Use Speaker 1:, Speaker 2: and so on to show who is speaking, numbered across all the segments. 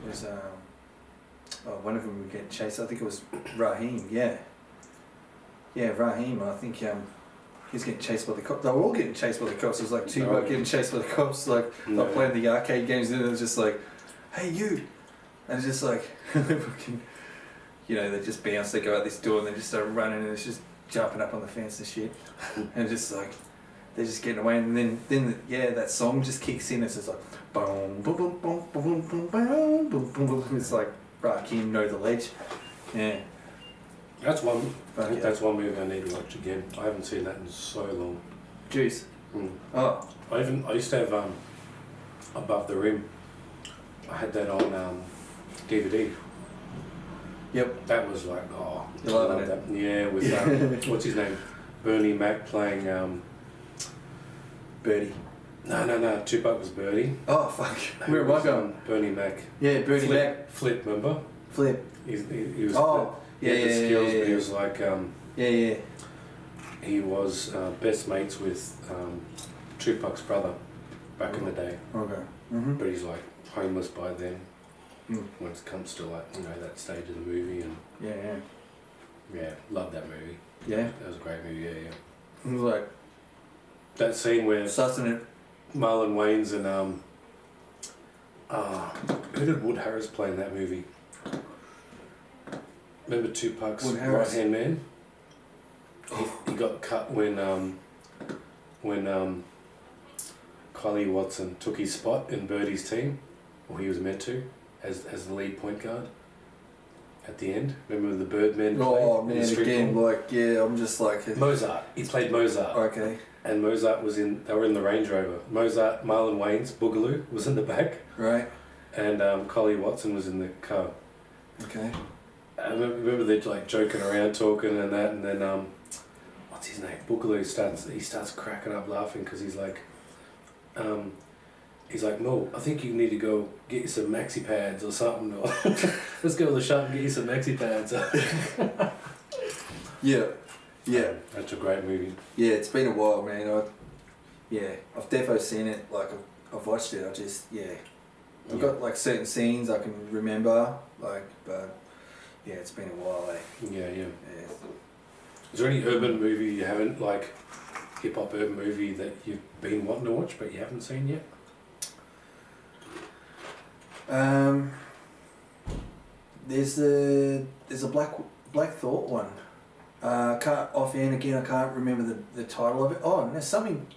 Speaker 1: was one of them would get chased. I think it was Raheem. Yeah, Raheem. I think he's getting chased by the cops. They were all getting chased by the cops. It was like Tupac getting chased by the cops. Like they're playing the arcade games, and it was just like, "Hey you," and it's just like, fucking, they just bounce. They go out this door and they just start running, and it's just jumping up on the fence and shit, and just like they're just getting away. And then that song just kicks in. It's just like boom, boom, boom, boom, boom, boom, boom, boom, boom, boom. It's like Rakim Know the Ledge. Yeah.
Speaker 2: That's one movie I need to watch again. I haven't seen that in so long.
Speaker 1: Juice.
Speaker 2: Mm.
Speaker 1: Oh.
Speaker 2: I used to have Above the Rim. I had that on DVD.
Speaker 1: Yep.
Speaker 2: That was like,
Speaker 1: you loving it?
Speaker 2: That. Yeah, with what's his name? Bernie Mac playing
Speaker 1: Birdie.
Speaker 2: No. Tupac was Birdie.
Speaker 1: Oh fuck. Where am I going?
Speaker 2: Bernie Mac.
Speaker 1: Yeah, Bernie Mac.
Speaker 2: Flip, remember?
Speaker 1: Flip.
Speaker 2: He was.
Speaker 1: Oh.
Speaker 2: Flip. He had the skills, but he was like. He was best mates with Tupac's brother back in the day.
Speaker 1: Okay. Mm-hmm.
Speaker 2: But he's like homeless by then. When it comes to like that stage of the movie and. Yeah, love that movie.
Speaker 1: Yeah.
Speaker 2: That was a great movie. Yeah.
Speaker 1: It was like.
Speaker 2: That scene where.
Speaker 1: Sustenance.
Speaker 2: Marlon Wayans and who did Wood Harris play in that movie? Remember Tupac's right hand man? He got cut when Kylie Watson took his spot in Birdie's team, or he was meant to, as the lead point guard. At the end, remember the Birdmen?
Speaker 1: Oh man, again, I'm just like
Speaker 2: Mozart. He played Mozart.
Speaker 1: Okay.
Speaker 2: And Mozart they were in the Range Rover. Mozart, Marlon Wayans, Boogaloo was in the back.
Speaker 1: Right.
Speaker 2: And Collie Watson was in the car.
Speaker 1: Okay.
Speaker 2: I remember they're like joking around, talking and that, and then what's his name? Boogaloo starts cracking up laughing because he's like, Mo, I think you need to go get you some maxi pads or something. Or let's go to the shop and get you some maxi pads.
Speaker 1: Yeah.
Speaker 2: That's a great movie.
Speaker 1: Yeah, it's been a while, man. I've definitely seen it. Like I've watched it. I've got like certain scenes I can remember. But it's been a while.
Speaker 2: Yeah. Is there any urban movie you haven't hip hop urban movie that you've been wanting to watch but you haven't seen yet?
Speaker 1: There's a Black Thought one. I can't remember the title of it. Oh, there's something.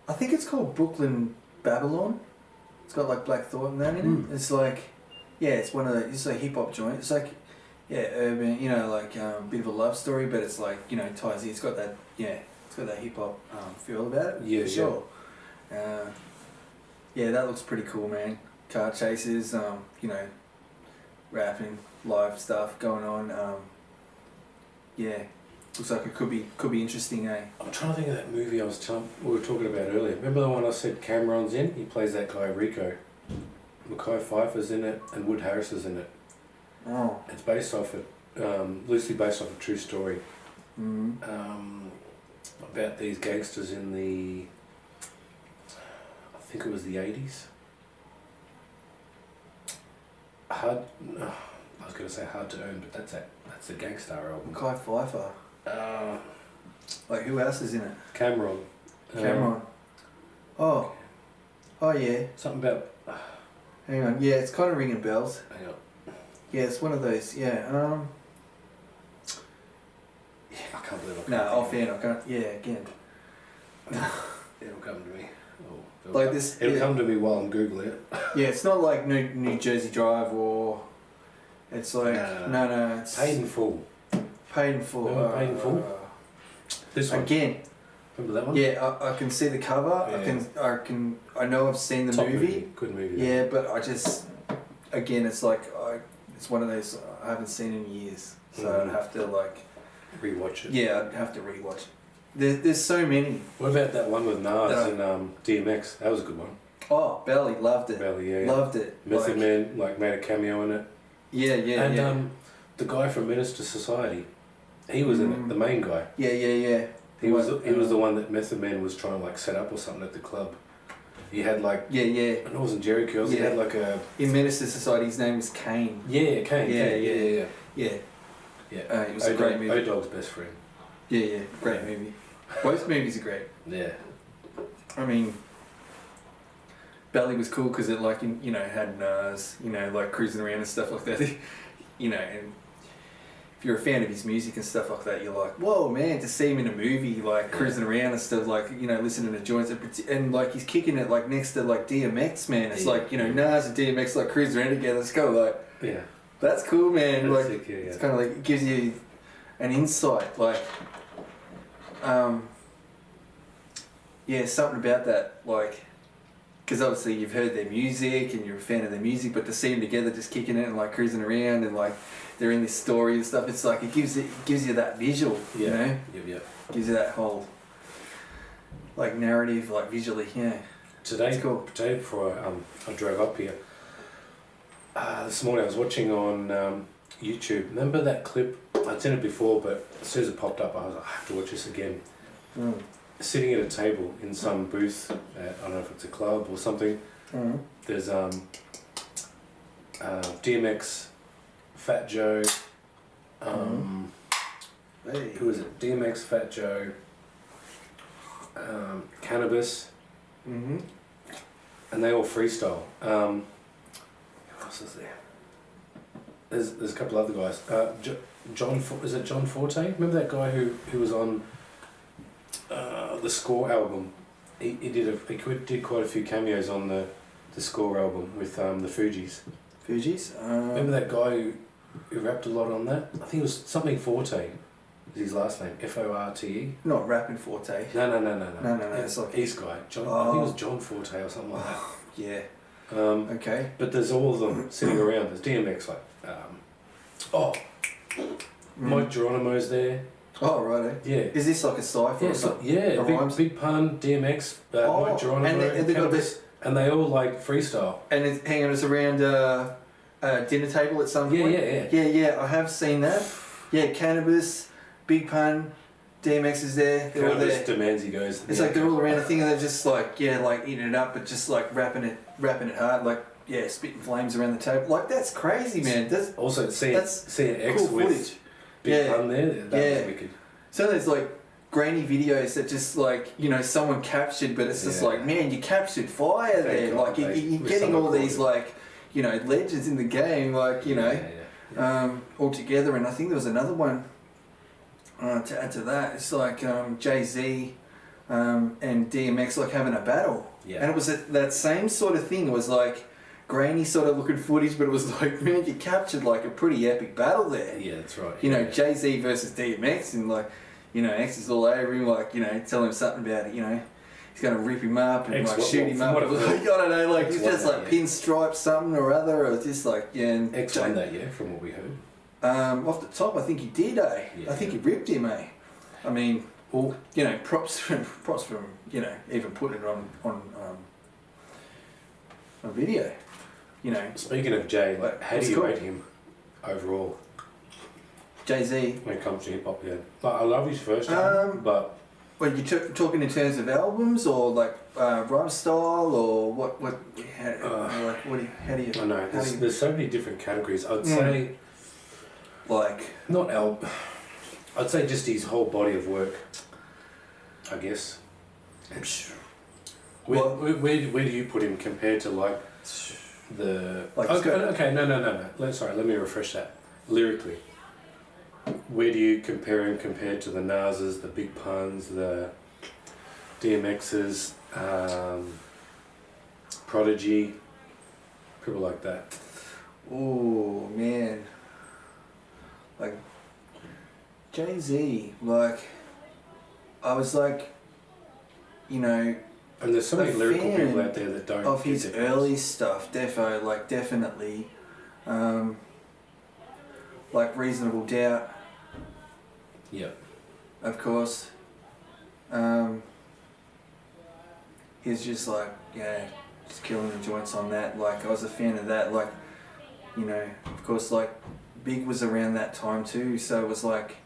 Speaker 1: I think it's called Brooklyn Babylon. It's got like Black Thought and that in it. It's like, it's one of the. It's a hip hop joint. It's like, urban. Bit of a love story, but it's like ties in. It's got that. It's got that hip hop feel about it.
Speaker 2: Yeah,
Speaker 1: for sure. That looks pretty cool, man. Car chases. Rapping, live stuff going on. Looks like it could be interesting, eh?
Speaker 2: I'm trying to think of that movie we were talking about earlier. Remember the one I said Cameron's in? He plays that guy Rico. Mackay Pfeiffer's in it and Wood Harris is in it.
Speaker 1: Oh.
Speaker 2: It's based off loosely based off a true story. About these gangsters in the, I think it was the 80s. I was going to say Hard to Earn, but that's a Gangstar album.
Speaker 1: Mackay Pfeiffer. Who else is in it?
Speaker 2: Cameron.
Speaker 1: Oh yeah.
Speaker 2: Something about.
Speaker 1: Hang on. Yeah, it's kind of ringing bells.
Speaker 2: Hang on.
Speaker 1: Yeah, it's one of those. Yeah.
Speaker 2: I can't believe I can't.
Speaker 1: No, offhand, I can't. Yeah, again.
Speaker 2: It'll come to me.
Speaker 1: It'll
Speaker 2: come to me while I'm Googling it.
Speaker 1: Yeah, it's not like New Jersey Drive or. It's like no. It's
Speaker 2: Paid in Full.
Speaker 1: Paid in Full.
Speaker 2: Paid in Full. This one
Speaker 1: again.
Speaker 2: Remember that one?
Speaker 1: Yeah, I can see the cover.
Speaker 2: Yeah.
Speaker 1: I know I've seen the movie.
Speaker 2: Good movie.
Speaker 1: Yeah, but I just it's like it's one of those I haven't seen in years, so I'd have to
Speaker 2: rewatch it.
Speaker 1: Yeah, I'd have to rewatch it. There's so many.
Speaker 2: What about that one with Nas and DMX? That was a good one.
Speaker 1: Oh, Belly, loved it.
Speaker 2: Belly, yeah.
Speaker 1: Loved it.
Speaker 2: Method Man made a cameo in it.
Speaker 1: Yeah.
Speaker 2: And the guy from Minister Society, he was in it, the main guy.
Speaker 1: Yeah.
Speaker 2: He was the one that Method Man was trying to set up or something at the club. He had like
Speaker 1: Yeah, yeah.
Speaker 2: it wasn't Jerry curls. He
Speaker 1: Yeah.
Speaker 2: had like a
Speaker 1: In Menace to Society, his name was Kane.
Speaker 2: Kane.
Speaker 1: Yeah. It was a great movie.
Speaker 2: O-Dog's best friend.
Speaker 1: Yeah, great movie. Both movies are great.
Speaker 2: Yeah.
Speaker 1: I mean, Belly was cool because it like had Nas, like cruising around and stuff like that. And if you're a fan of his music and stuff like that, you're like, whoa, man, to see him in a movie like cruising around and stuff, like listening to joints and like he's kicking it like next to like DMX, man. It's like Nas and DMX like cruising around together. It's kind of like that's cool, man.
Speaker 2: That's
Speaker 1: like
Speaker 2: sick, yeah.
Speaker 1: It's kind of like it gives you an insight, like something about that, like. Because obviously you've heard their music and you're a fan of their music, but to see them together just kicking it and like cruising around and like they're in this story and stuff, it's like it gives you that visual,
Speaker 2: Yep.
Speaker 1: Gives you that whole like narrative, like visually,
Speaker 2: Today,
Speaker 1: it's cool.
Speaker 2: Today before I drove up here, this morning I was watching on YouTube. Remember that clip? I'd seen it before, but as soon as it popped up, I was like, I have to watch this again. Sitting at a table in some booth, I don't know if it's a club or something. There's DMX, Fat Joe, who is it? DMX, Fat Joe, Cannabis, and they all freestyle. Who else is there? There's a couple other guys. Is it John Forte? Remember that guy who was on the Score album? He did quite a few cameos on the Score album with the Fugees.
Speaker 1: Fugees?
Speaker 2: Remember that guy who rapped a lot on that? I think it was something Forte. Is his last name Forte?
Speaker 1: Not rapping Forte.
Speaker 2: No.
Speaker 1: It's like
Speaker 2: East guy. John. I think it was John Forte or something like that.
Speaker 1: Yeah.
Speaker 2: Okay. But there's all of them sitting around. There's DMX Mike Geronimo's there.
Speaker 1: Oh, right.
Speaker 2: Yeah.
Speaker 1: Is this like a cipher or something?
Speaker 2: Big Pun, DMX, Mike Geronimo, and they all like freestyle.
Speaker 1: And it's hanging us around a dinner table at some point? Yeah, I have seen that. Yeah, Cannabis, Big Pun, DMX is there. They're all there.
Speaker 2: Demands goes.
Speaker 1: It's like they're all around the thing and they're just like, like eating it up, but just like rapping it hard, like, spitting flames around the table. Like, that's crazy, man. That's
Speaker 2: also seeing X
Speaker 1: cool
Speaker 2: with
Speaker 1: footage.
Speaker 2: Big Pun there, that was wicked.
Speaker 1: So there's like grainy videos that just like, someone captured, but it's just like, man, you captured fire there. Like, you're getting all these like, legends in the game, like, all together. And I think there was another one to add to that. It's like Jay-Z and DMX like having a battle. Yeah. And it was that same sort of thing. It was like grainy sort of looking footage, but it was like, man, you captured like a pretty epic battle there.
Speaker 2: Yeah, that's right.
Speaker 1: Jay-Z versus DMX, and like, X is all over him, like, telling him something about it, he's gonna rip him up and
Speaker 2: X,
Speaker 1: like shoot him up. Like, I don't know, like he's just like pinstripe something or other, or just like and
Speaker 2: X won that, from what we heard.
Speaker 1: Off the top, I think he did, I think he ripped him, I mean, well, props from even putting it on video.
Speaker 2: Speaking of Jay, like, how do you rate him overall?
Speaker 1: Jay-Z.
Speaker 2: When it comes to hip hop, But I love his first album, but.
Speaker 1: Well, you talking in terms of albums or like rhyme style or what? How do you?
Speaker 2: I know there's so many different categories. I'd say.
Speaker 1: Like.
Speaker 2: Not album. I'd say just his whole body of work. I guess. Where do you put him compared to like the?
Speaker 1: Like
Speaker 2: okay, no. Let me refresh that. Lyrically, where do you compare him compared to the Nas's, the Big Puns, the DMX's, Prodigy, people like that?
Speaker 1: Oh man, like Jay-Z, like I was like,
Speaker 2: and there's so many lyrical people out there that don't
Speaker 1: of his early stuff. Definitely, like Reasonable Doubt.
Speaker 2: Yep.
Speaker 1: Of course. He's just like, just killing the joints on that. Like, I was a fan of that. Like, of course, like, Big was around that time too. So it was like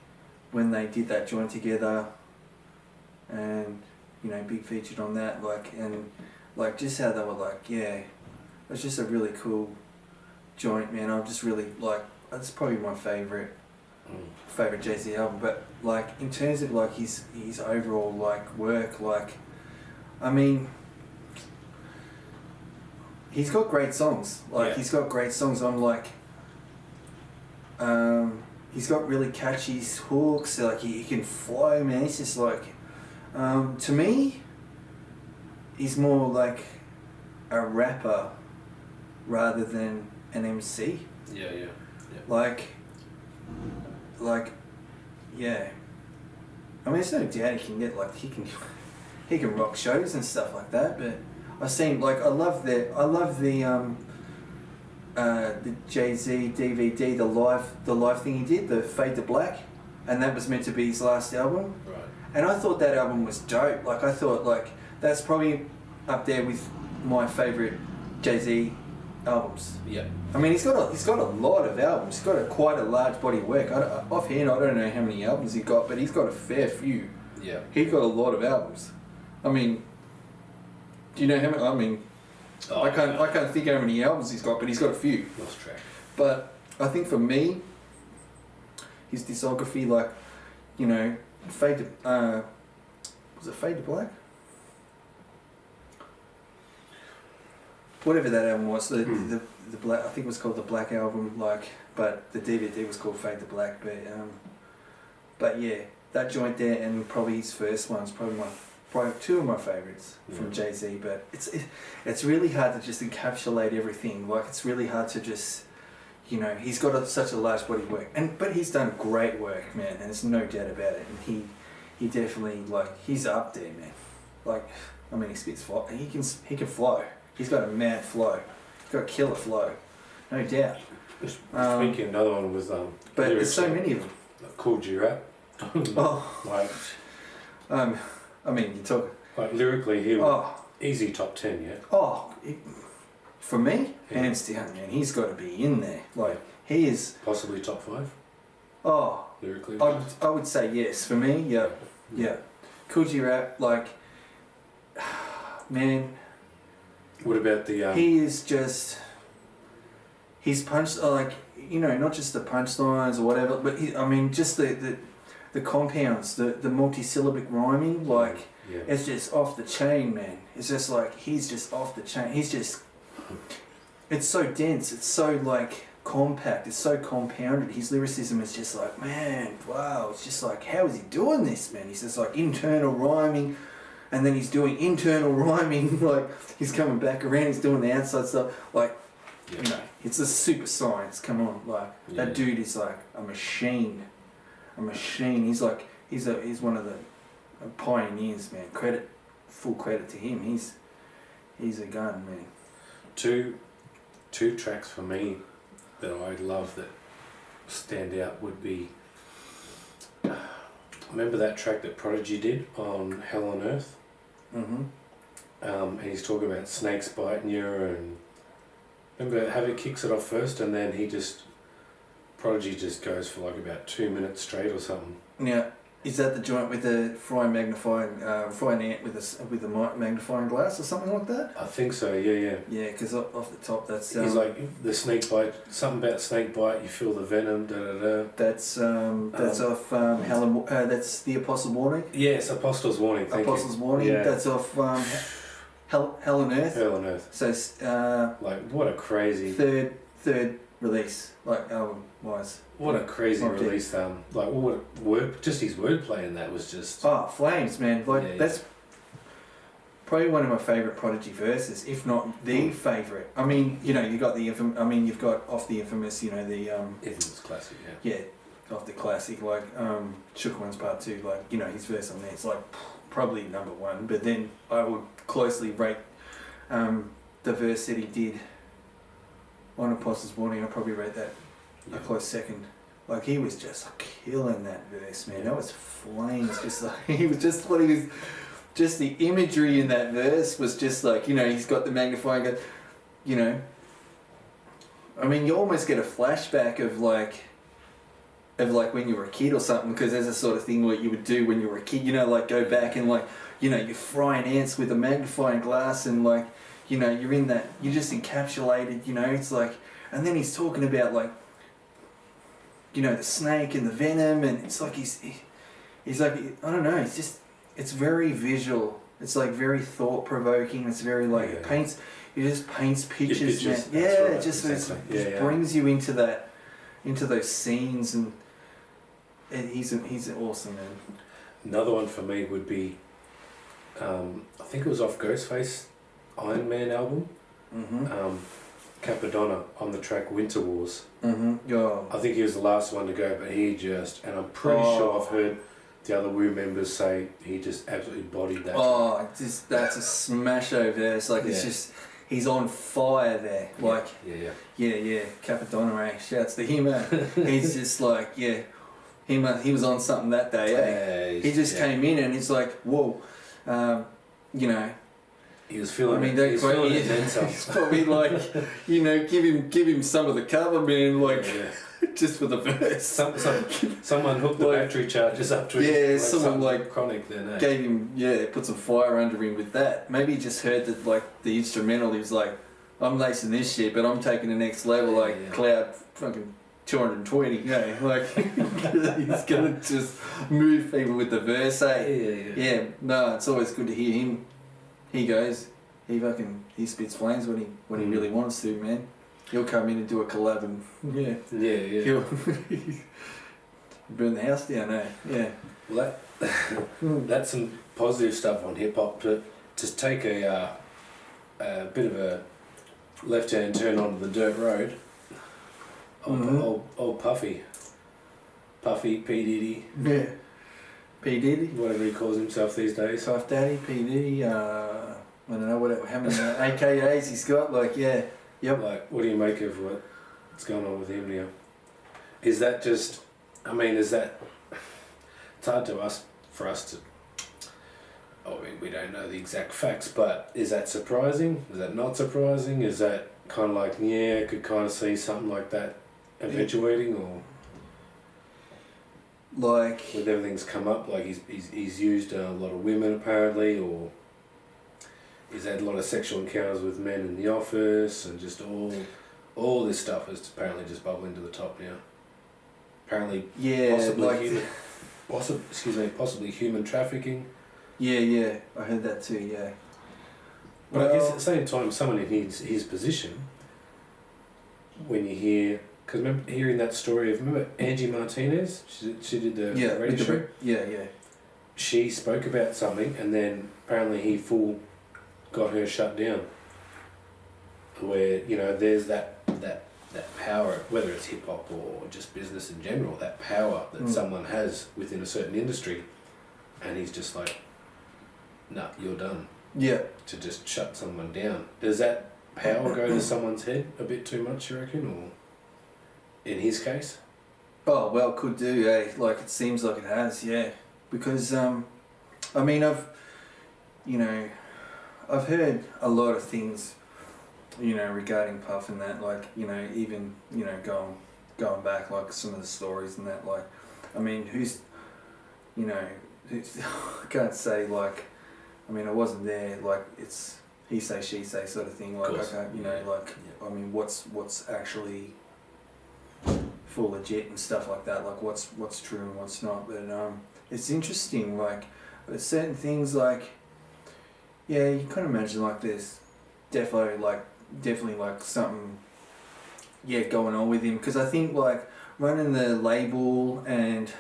Speaker 1: when they did that joint together and, Big featured on that. Like, and like just how they were like, yeah, it was just a really cool joint, man. I'm just really like, that's probably my favorite Jay-Z album. But like in terms of like his overall like work, like, I mean, he's got great songs. Like he's got great songs. I'm like, he's got really catchy hooks. Like he can flow, man. He's just like, to me, he's more like a rapper rather than an MC.
Speaker 2: Yeah.
Speaker 1: Like, yeah. I mean, there's no doubt he can get like he can rock shows and stuff like that. But I've seen like I love the Jay-Z DVD, the live thing he did, the Fade to Black, and that was meant to be his last album.
Speaker 2: Right.
Speaker 1: And I thought that album was dope. Like I thought like that's probably up there with my favorite Jay-Z albums.
Speaker 2: Yeah.
Speaker 1: I mean, he's got a lot of albums. He's got quite a large body of work. Offhand, I don't know how many albums he got, but he's got a fair few.
Speaker 2: Yeah.
Speaker 1: He's got a lot of albums. I mean, do you know how many? I mean, I can't think how many albums he's got, but he's got a few.
Speaker 2: Lost track.
Speaker 1: But I think for me, his discography, like, you know, Fade to was it Fade to Black? Whatever that album was, the black, I think it was called the Black Album, like, but the DVD was called Fade to Black. But yeah, that joint there and probably his first one's probably two of my favorites from Jay-Z. But it's really hard to just encapsulate everything. Like it's really hard to just, you know, he's got such a large body of work, but he's done great work, man, and there's no doubt about it. And he definitely, like, he's up there, man. Like, I mean, he spits flow. He can flow. He's got a mad flow. He's got a killer flow, no doubt.
Speaker 2: Speaking, another one was
Speaker 1: but there's so many of them.
Speaker 2: Cool G-Rap.
Speaker 1: Oh,
Speaker 2: like,
Speaker 1: I mean, you talk
Speaker 2: like lyrically, he was easy top 10, yeah.
Speaker 1: Oh, for me, hands down, man. He's got to be in there. Like he is
Speaker 2: possibly top 5.
Speaker 1: Oh,
Speaker 2: lyrically,
Speaker 1: I would say yes for me. Yeah. Cool G-Rap, like, man.
Speaker 2: What about the?
Speaker 1: He is just. He's punched like, you know, not just the punchlines or whatever, but I mean just the compounds, the multi-syllabic rhyming, like it's just off the chain, man. It's just like he's just off the chain. He's just. It's so dense. It's so like compact. It's so compounded. His lyricism is just like, man, wow. It's just like, how is he doing this, man? He's just like internal rhyming. And then he's doing internal rhyming, like he's coming back around, he's doing the outside stuff, like, you know, it's a super science, come on, like, that dude is like a machine, he's like, he's one of the pioneers, man, full credit to him, he's a gun, man.
Speaker 2: Two tracks for me that I love that stand out would be, remember that track that Prodigy did on Hell on Earth?
Speaker 1: Mm-hmm.
Speaker 2: And he's talking about snakes biting you, and remember how he kicks it off first, and then Prodigy just goes for like about 2 minutes straight or something.
Speaker 1: Yeah, is that the joint with the frying ant with the magnifying glass or something like that?
Speaker 2: I think so. Yeah.
Speaker 1: Yeah, because off the top that's.
Speaker 2: He's like the snake bite. Something about snake bite. You feel the venom. Da da da.
Speaker 1: That's off Helen. That's the Apostle Warning.
Speaker 2: Yes, Apostle's Warning.
Speaker 1: Apostle's Warning. Yeah. That's off Hell on Earth.
Speaker 2: Hell on Earth.
Speaker 1: So
Speaker 2: like what a crazy
Speaker 1: third release, like album wise.
Speaker 2: What a crazy release. Like just his wordplay in that was just.
Speaker 1: Oh, flames, man! Like that's probably one of my favourite Prodigy verses, if not the favourite. I mean, you know, you've got off the infamous, you know, the
Speaker 2: infamous classic,
Speaker 1: yeah, off the classic, like Shook Ones Part 2, like, you know, his verse on there, it's like probably number 1. But then I would closely rate the verse that he did on Apostle's Warning. I'd probably rate that a close second. Like, he was just killing that verse, man. That was flames. Just like just the imagery in that verse was just like, you know, he's got the magnifying glass, you know. I mean, you almost get a flashback of like of like when you were a kid or something, because there's a sort of thing what you would do when you were a kid, you know, like go back and like, you know, you're frying ants with a magnifying glass and like, you know, you're in that, you're just encapsulated, you know, it's like, and then he's talking about like, you know, the snake and the venom, and it's like he's like, I don't know, it's just, it's very visual, it's like very thought-provoking, it's very like, it paints, he just paints pictures, man. Yeah, right, it just, exactly. It just brings you into that, into those scenes, and he's awesome, man.
Speaker 2: Another one for me would be, I think it was off Ghostface Iron Man album. Capadonna on the track Winter Wars.
Speaker 1: Yeah.
Speaker 2: I think he was the last one to go, but he just, and I'm pretty sure I've heard the other Wu members say he just absolutely bodied that track.
Speaker 1: Just, that's a smash over there. It's like, it's just, he's on fire there. Like, yeah. Capadonna, shouts to him. He's just like, he was on something that day. He just came in and he's like, whoa, you know.
Speaker 2: He was feeling it. He was feeling it then.
Speaker 1: He's probably like, you know, give him some of the cover, man, like, just for the verse.
Speaker 2: Someone hooked the battery charges up to him.
Speaker 1: Yeah, like someone like
Speaker 2: chronic then.
Speaker 1: Gave him, put some fire under him with that. Maybe he just heard that, like, the instrumental. He was like, I'm lacing this shit, but I'm taking the next level, like Cloud fucking 220, you know, like he's gonna just move people with the verse, Yeah, no, it's always good to hear him. He goes, he spits flames when he really wants to, man. He'll come in and do a collab and he'll burn the house down, Yeah.
Speaker 2: Well, that's some positive stuff on hip hop. To just take a bit of a left-hand turn onto the dirt road. Old Puffy, P Diddy.
Speaker 1: Yeah. P Diddy,
Speaker 2: whatever he calls himself these days.
Speaker 1: Puff Daddy, P Diddy. I don't know how many AKAs he's got. Like, Like,
Speaker 2: what do you make of what's going on with him now? Is that just? I mean, is that? It's hard for us to. I mean, we don't know the exact facts, but is that surprising? Is that not surprising? Is that kind of like, could kind of see something like that eventuating, or?
Speaker 1: Like,
Speaker 2: with everything's come up, like he's used a lot of women apparently, or he's had a lot of sexual encounters with men in the office, and just all this stuff is apparently just bubbling to the top now. Apparently, possibly human trafficking.
Speaker 1: Yeah, I heard that too. Yeah,
Speaker 2: but I guess at the same time, someone in his position, when you hear. Because remember hearing that story remember Angie Martinez? She did the radio show?
Speaker 1: Yeah.
Speaker 2: She spoke about something, and then apparently he got her shut down. Where, you know, there's that power, whether it's hip hop or just business in general, that power that someone has within a certain industry, and he's just like, nah, you're done.
Speaker 1: Yeah. To
Speaker 2: just shut someone down. Does that power go to someone's head a bit too much, you reckon, or? In his case?
Speaker 1: Oh, well, could do, Like, it seems like it has, Because, I mean, I've heard a lot of things, you know, regarding Puff and that, like, you know, even, you know, going back, like, some of the stories and that, like, I mean, I can't say, like, I mean, I wasn't there, like, it's he say, she say sort of thing, like, I can't, you know, like, I mean, what's actually full legit and stuff like that, like what's true and what's not, but it's interesting, like, there's certain things, like, you can imagine, like, there's definitely like something going on with him, because I think, like, running the label, and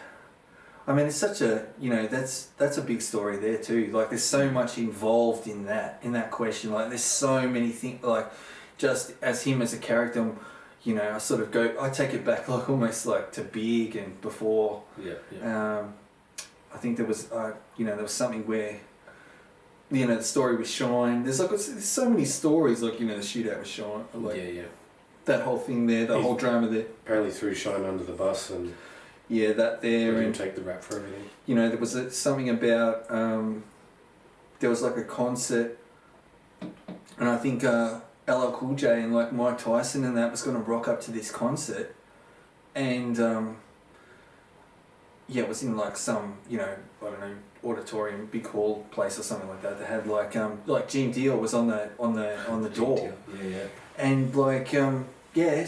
Speaker 1: I mean, it's such a, you know, that's a big story there too, like, there's so much involved in that question, like, there's so many things, like, just as him as a character, you know, I take it back, like, almost like to Big and before. I think there was, there was something where, you know, the story with Shine. There's so many stories, like, you know, the shootout with Shine. Like, that whole thing there, whole drama there.
Speaker 2: Apparently threw Shine under the bus and.
Speaker 1: Yeah, that there.
Speaker 2: Didn't take the rap for everything.
Speaker 1: You know, there was something about, there was like a concert, and I think, LL Cool J and like Mike Tyson and that was going to rock up to this concert, and it was in like some, I don't know, auditorium, big hall place or something like that. They had like Gene Deal was on the door.
Speaker 2: Yeah.
Speaker 1: And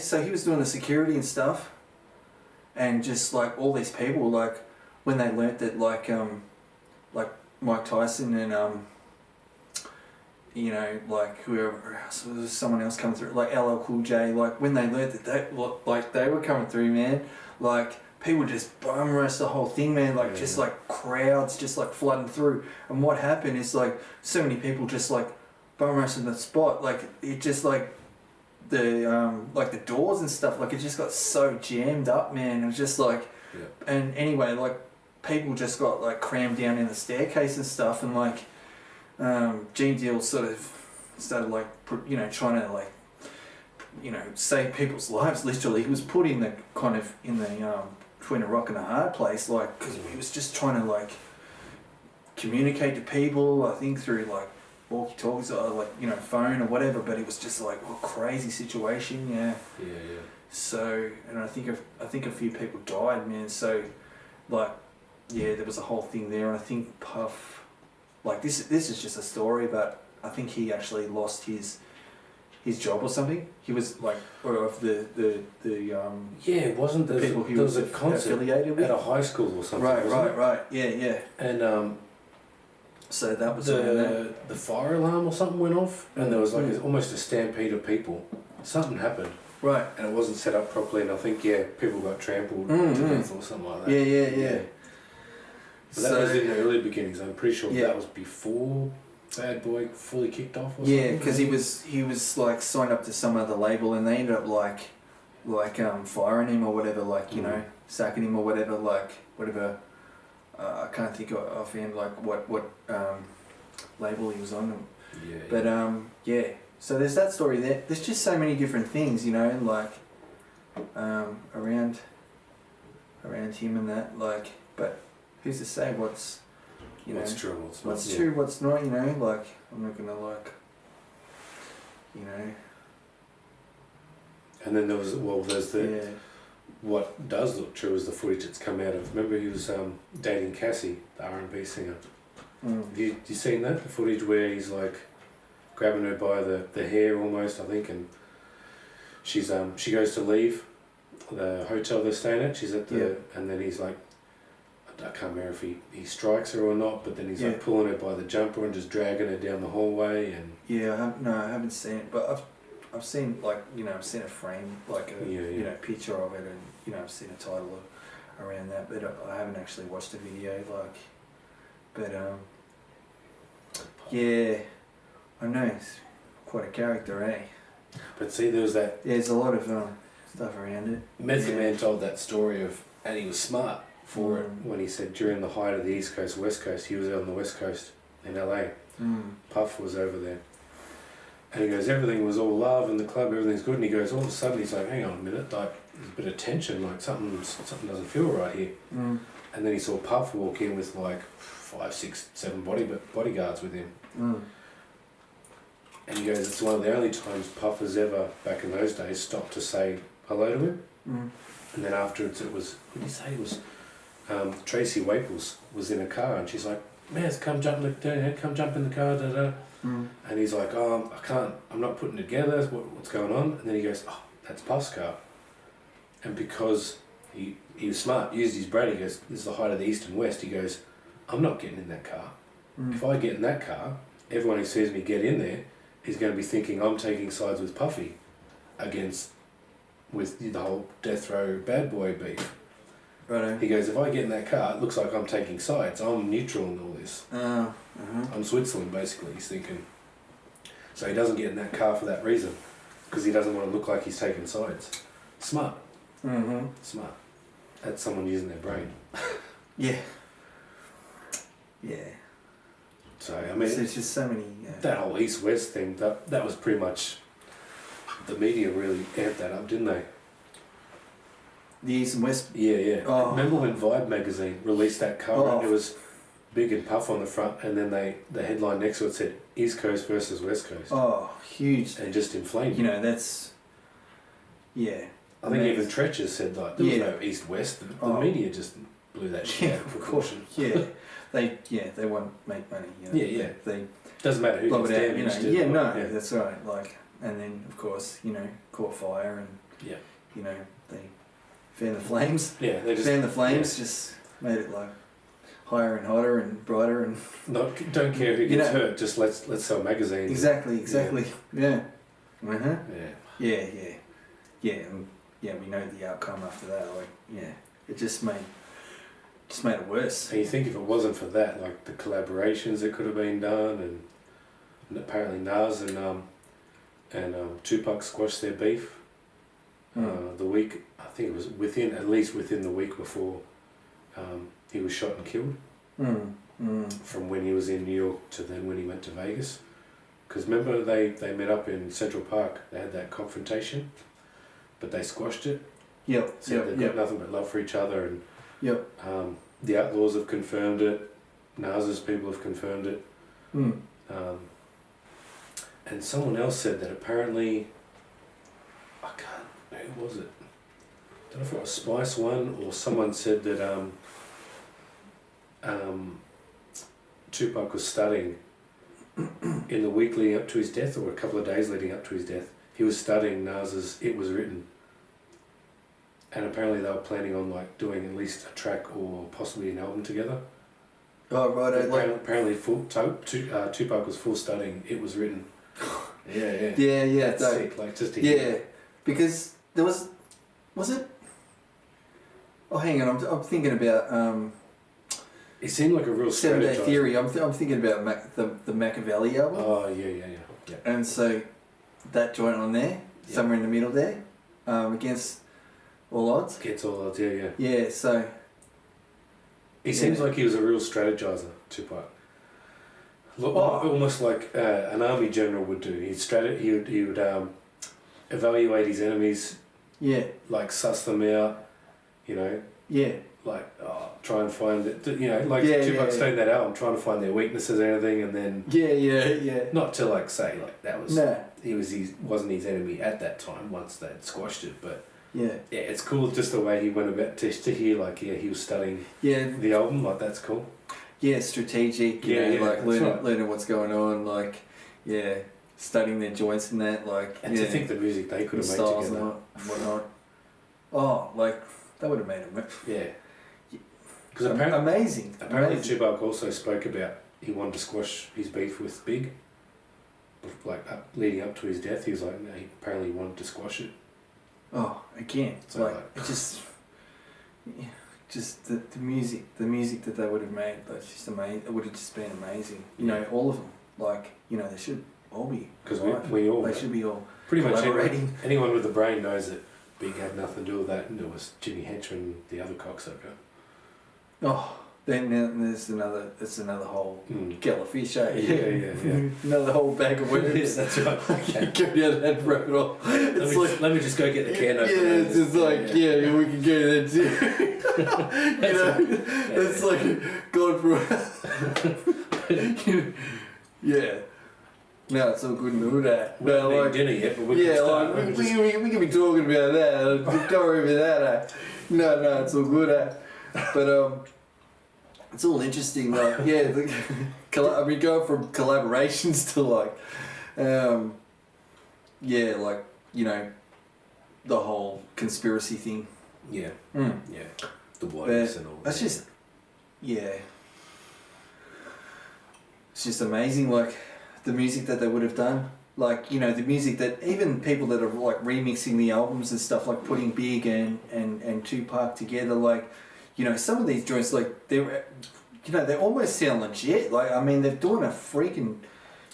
Speaker 1: so he was doing the security and stuff, and just like all these people, like when they learnt that like Mike Tyson and like whoever else, was someone else coming through, like LL Cool J, like when they learnt that they were coming through, man, like people just bum rush the whole thing, man, like just like crowds just like flooding through. And what happened is like so many people just like bum rush in the spot, like it just like the doors and stuff, like it just got so jammed up, man. It was just like, and anyway, like people just got like crammed down in the staircase and stuff, and like Gene Deal sort of started like trying to like save people's lives. Literally, he was put in the kind of in the between a rock and a hard place, like because he was just trying to like communicate to people, I think through like walkie-talkies or like phone or whatever, but it was just like a crazy situation. Yeah. So, and I think a few people died, man. So like there was a whole thing there, and I think Puff, like this is just a story, but I think he actually lost his job or something. He was like, or of the
Speaker 2: wasn't there
Speaker 1: people he
Speaker 2: there
Speaker 1: was
Speaker 2: a concert
Speaker 1: affiliated with
Speaker 2: at a high school or something?
Speaker 1: Right. Yeah.
Speaker 2: And
Speaker 1: so that was
Speaker 2: the fire alarm or something went off, and there was like almost a stampede of people. Something happened.
Speaker 1: Right.
Speaker 2: And it wasn't set up properly, and I think people got trampled to death or something like that.
Speaker 1: Yeah.
Speaker 2: But that was in the early beginnings. I'm pretty sure that was before Bad Boy fully kicked off or something.
Speaker 1: Yeah, because he was like signed up to some other label, and they ended up like firing him or whatever, like sacking him or whatever, like whatever. I can't think of him like what label he was on. But so there's that story there. There's just so many different things, like around him and that, like, but who's to say what's
Speaker 2: what's true,
Speaker 1: what's true, what's not, like I'm not gonna like
Speaker 2: And then there's the what does look true is the footage that's come out of. Remember he was dating Cassie, the R&B singer. Have you seen that? The footage where he's like grabbing her by the hair almost, I think, and she's she goes to leave the hotel they're staying at. She's at the and then he's like, I can't remember if he strikes her or not, but then he's like pulling her by the jumper and just dragging her down the hallway. And
Speaker 1: I haven't seen it, but I've seen like I've seen a frame, like a picture of it, and I've seen a title around that, but I haven't actually watched the video, like, but I know it's quite a character, eh?
Speaker 2: But see, there's
Speaker 1: there's a lot of stuff around it.
Speaker 2: Method Man told that story of, and he was smart for it when he said during the height of the East Coast, West Coast, he was out on the West Coast in LA. Puff was over there. And he goes, everything was all love in the club, everything's good. And he goes, all of a sudden, he's like, hang on a minute, like, there's a bit of tension, like something doesn't feel right here. And then he saw Puff walk in with like 5, 6, 7 bodyguards with him. And he goes, it's one of the only times Puff has ever, back in those days, stopped to say hello to him. And then afterwards it was, what did he say? It was Tracy Waples was in a car, and she's like, Maz, come jump in the car, da-da. And he's like, oh, I can't, I'm not putting it together, what's going on? And then he goes, oh, that's Puff's car. And because he was smart, used his brain, he goes, this is the height of the East and West, he goes, I'm not getting in that car. If I get in that car, everyone who sees me get in there is going to be thinking I'm taking sides with Puffy with the whole Death Row Bad Boy beef.
Speaker 1: Right.
Speaker 2: He goes, if I get in that car, it looks like I'm taking sides. I'm neutral in all this. I'm Switzerland, basically, he's thinking. So he doesn't get in that car for that reason, because he doesn't want to look like he's taking sides. Smart. Smart. That's someone using their brain.
Speaker 1: Yeah.
Speaker 2: So, I mean,
Speaker 1: there's just so many...
Speaker 2: that whole East-West thing, that was pretty much... The media really amped that up, didn't they?
Speaker 1: The East and West?
Speaker 2: Yeah.
Speaker 1: Oh.
Speaker 2: Remember when Vibe magazine released that cover and it was big and Puff on the front, and then the headline next to it said East Coast versus West Coast.
Speaker 1: Oh, huge.
Speaker 2: And just inflamed.
Speaker 1: That's... Yeah.
Speaker 2: I think even Tretches said like there was no East-West. The media just blew that shit
Speaker 1: Yeah,
Speaker 2: out of
Speaker 1: of course.
Speaker 2: proportion.
Speaker 1: They want to make money. You know,
Speaker 2: Yeah.
Speaker 1: They
Speaker 2: Doesn't matter who
Speaker 1: blow
Speaker 2: gets
Speaker 1: it out. You know.
Speaker 2: damaged.
Speaker 1: Yeah, no,
Speaker 2: Yeah.
Speaker 1: that's right. Like, and then of course, you know, caught fire and
Speaker 2: Yeah.
Speaker 1: you know they fan the flames.
Speaker 2: Yeah, they just
Speaker 1: Fan the flames just made it like higher and hotter and brighter and
Speaker 2: don't care who
Speaker 1: You
Speaker 2: gets
Speaker 1: know-
Speaker 2: hurt. Just let's sell magazines.
Speaker 1: exactly. Yeah.
Speaker 2: Yeah.
Speaker 1: Yeah. We know the outcome after that. Like, yeah, it just made it worse.
Speaker 2: And you think if it wasn't for that, like the collaborations that could have been done, and apparently Nas and Tupac squashed their beef. The week, I think it was at least within the week before he was shot and killed. From when he was in New York to then when he went to Vegas. Because remember they met up in Central Park, they had that confrontation, but they squashed it.
Speaker 1: Yep.
Speaker 2: So they've got nothing but love for each other, and
Speaker 1: Yep.
Speaker 2: the Outlaws have confirmed it, Nas's people have confirmed it. And someone else said that apparently, who was it? I don't know if it was Spice One or someone said that Tupac was studying in the week leading up to his death, or a couple of days leading up to his death. He was studying Nas's It Was Written. And apparently they were planning on like doing at least a track or possibly an album together.
Speaker 1: Oh right.
Speaker 2: Apparently Tupac was full studying It Was Written. Yeah.
Speaker 1: Yeah.
Speaker 2: That's sick, like just to hear.
Speaker 1: Yeah, because there was it? Oh, hang on. I'm thinking about
Speaker 2: It seemed like a real
Speaker 1: 7 Day
Speaker 2: strategizer.
Speaker 1: Theory. I'm thinking about the Machiavelli album.
Speaker 2: Oh yeah.
Speaker 1: And so that joint on there, somewhere in the middle there, against all odds.
Speaker 2: Gets all odds, yeah.
Speaker 1: Yeah. So
Speaker 2: He seems like he was a real strategizer, Tupac. Almost like an army general would do. He would evaluate his enemies.
Speaker 1: Yeah.
Speaker 2: Like suss them out, you know.
Speaker 1: Yeah.
Speaker 2: Like try and find it, you know. Like Tupac's doing that album, trying to find their weaknesses and everything, and then.
Speaker 1: Yeah.
Speaker 2: Not to like say like that was.
Speaker 1: No.
Speaker 2: Wasn't his enemy at that time. Once they'd squashed it, but.
Speaker 1: Yeah.
Speaker 2: Yeah, it's cool just the way he went about to hear like he was studying.
Speaker 1: Yeah.
Speaker 2: The album, like that's cool.
Speaker 1: Yeah, strategic. You know, like learning what's going on. Like, yeah, studying their joints and that. Like,
Speaker 2: and to think the music they could have made
Speaker 1: styles
Speaker 2: together.
Speaker 1: and whatnot. Oh, like that would have made it.
Speaker 2: Yeah. Because apparently
Speaker 1: amazing.
Speaker 2: Tupac also spoke about he wanted to squash his beef with Big. Like leading up to his death, he was like, no, he apparently wanted to squash it.
Speaker 1: Oh, again,
Speaker 2: So
Speaker 1: like it just the music that they would have made, like just amazing. It would have just been amazing. You know, all of them. Like, you know, they should all be.
Speaker 2: Because we all
Speaker 1: they should be all
Speaker 2: pretty much
Speaker 1: collaborating.
Speaker 2: anyone with a brain knows that Big had nothing to do with that, and it was Jimmy Henchman, the other cocksucker.
Speaker 1: Oh, then there's another whole kettle of fish, eh?
Speaker 2: Yeah.
Speaker 1: Another whole bag of worms.
Speaker 2: Yes, that's right.
Speaker 1: You go down that rabbit hole.
Speaker 2: Let me just go get the can opener.
Speaker 1: Yeah, it's just like, we can go there too. You know, it's like going for yeah. No, it's all good and all that.
Speaker 2: We haven't eaten dinner yet, but we can start.
Speaker 1: Like, we can be talking about that. Don't worry about that. No, it's all good. But it's all interesting. Like, going from collaborations to like, like, you know, the whole conspiracy thing.
Speaker 2: Yeah. Yeah. The wives and all that.
Speaker 1: That's just, it's just amazing, like, the music that they would have done. Like, you know, the music that even people that are like remixing the albums and stuff, like putting Big and Tupac together, like, you know, some of these joints, like, they're, you know, they almost sound legit. Like, I mean, they're doing a freaking,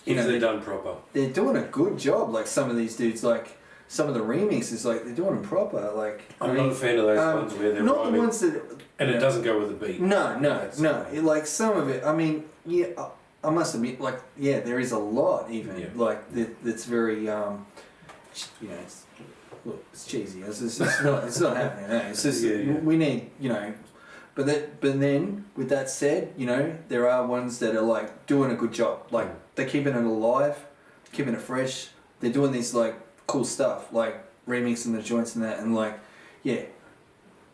Speaker 1: you know,
Speaker 2: they're done proper.
Speaker 1: They're doing a good job. Like, some of these dudes, like, some of the remixes, like, they're doing them proper. Like,
Speaker 2: I'm not a fan of those ones where they're
Speaker 1: not
Speaker 2: rhyming,
Speaker 1: the ones that,
Speaker 2: and it doesn't go with the beat.
Speaker 1: No. Like, some of it, I mean, yeah, I must admit, like, yeah, there is a lot even, like, that's very, you know, it's cheesy. It's not happening. Eh? It's just we need, you know, but then with that said, you know, there are ones that are like doing a good job. Like, they're keeping it alive, keeping it fresh. They're doing these like cool stuff, like remixing the joints and that, and like, yeah.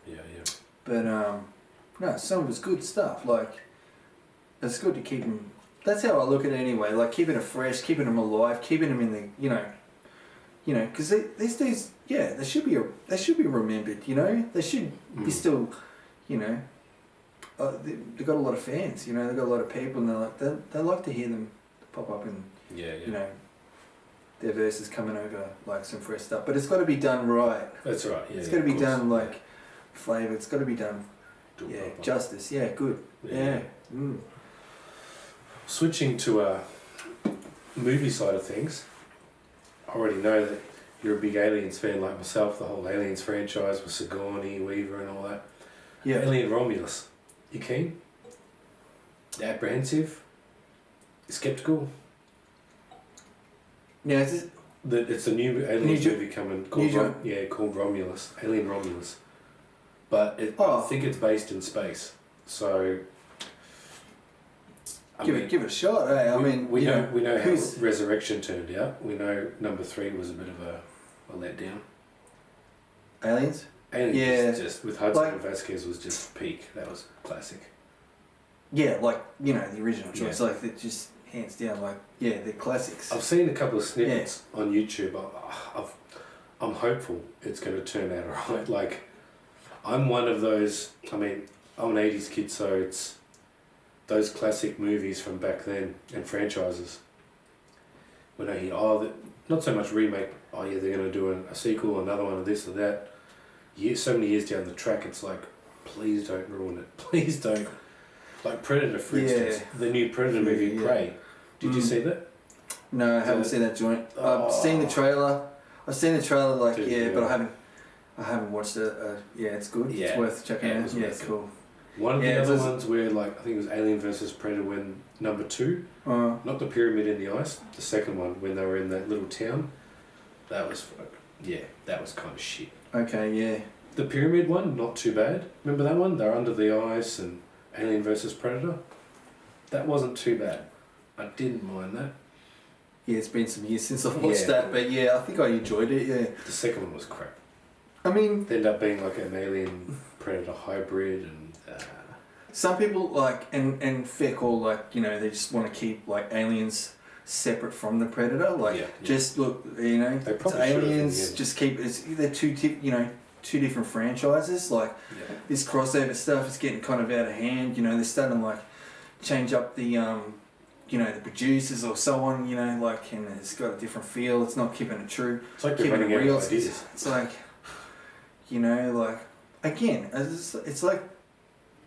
Speaker 2: Yeah.
Speaker 1: But No, some of it's good stuff. Like, it's good to keep them. That's how I look at it anyway. Like keeping it fresh, keeping them alive, keeping them in the because these days, yeah, they should be remembered. They should be still, they've got a lot of fans. They've got a lot of people, and they like to hear them pop up and their verses coming over like some fresh stuff. But it's got to be done right.
Speaker 2: That's right. Yeah,
Speaker 1: it's got to be done like flavour. It's got to be done.
Speaker 2: Proper.
Speaker 1: Justice. Yeah, good. Yeah. Mm.
Speaker 2: Switching to a movie side of things, I already know that you're a big Aliens fan like myself. The whole Aliens franchise with Sigourney Weaver and all that.
Speaker 1: Yeah.
Speaker 2: Alien Romulus. You keen? Apprehensive? Skeptical?
Speaker 1: Yeah,
Speaker 2: it's a new Aliens movie coming called Romulus. Alien Romulus. But I think it's based in space. So
Speaker 1: give it a shot, eh?
Speaker 2: We know how Resurrection turned out. We know number 3 was a bit of a letdown.
Speaker 1: Aliens?
Speaker 2: Aliens just with Hudson Vasquez was just peak. That was classic.
Speaker 1: Yeah, the original choice. Like it just hands down, they're classics.
Speaker 2: I've seen a couple of snippets on YouTube. I'm hopeful it's going to turn out alright. Like, I'm one of those. I'm an 80s kid, so it's those classic movies from back then and franchises. When I hear, not so much remake. Oh yeah, they're going to do a sequel, another one of this or that. So many years down the track, it's like, please don't ruin it. Please don't. Like Predator, for instance, the new Predator movie, Prey. Did you see that?
Speaker 1: No, I haven't seen that joint. I've seen the trailer. But I haven't watched it. It's good. Yeah. It's worth checking out. Yeah, cool.
Speaker 2: One of the other ones where, I think it was Alien vs Predator when number 2, not the pyramid in the ice, the second one when they were in that little town, that was kind of shit.
Speaker 1: Okay, yeah.
Speaker 2: The pyramid one, not too bad. Remember that one? They're under the ice and Alien vs Predator. That wasn't too bad. I didn't mind that.
Speaker 1: Yeah, it's been some years since I've watched that, but I think I enjoyed it. Yeah.
Speaker 2: The second one was crap.
Speaker 1: I mean,
Speaker 2: they ended up being like an Alien Predator hybrid, and
Speaker 1: some people and fair call, they just want to keep aliens separate from the Predator. Just look, it's aliens. Just keep they're two different franchises. This crossover stuff is getting kind of out of hand. They're starting to change up the the producers or so on. And it's got a different feel. It's not keeping it true.
Speaker 2: It's like keeping it real.
Speaker 1: It's like, again, it's like,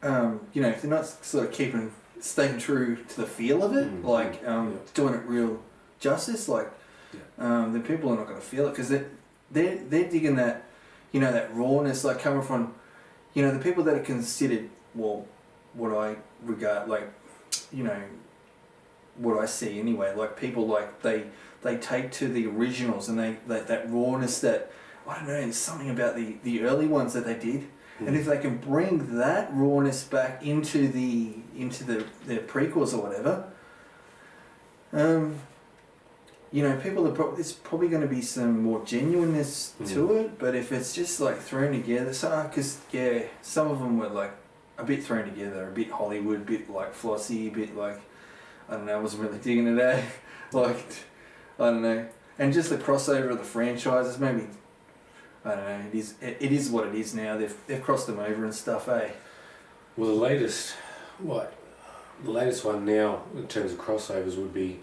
Speaker 1: if they're not sort of staying true to the feel of it, doing it real justice, then people are not going to feel it because they're digging that, that rawness, coming from, the people that are considered, what I regard, what I see anyway, people they take to the originals and they that rawness that, I don't know, there's something about the early ones that they did. And if they can bring that rawness back into the prequels or whatever, people are there's probably going to be some more genuineness to it. But if it's just thrown together, because some of them were a bit thrown together, a bit Hollywood, a bit flossy, a bit I don't know, I wasn't really digging it out. I don't know, and just the crossover of the franchises, maybe. I don't know. It is what it is now. They've crossed them over and stuff, eh?
Speaker 2: Well, the latest one now in terms of crossovers would be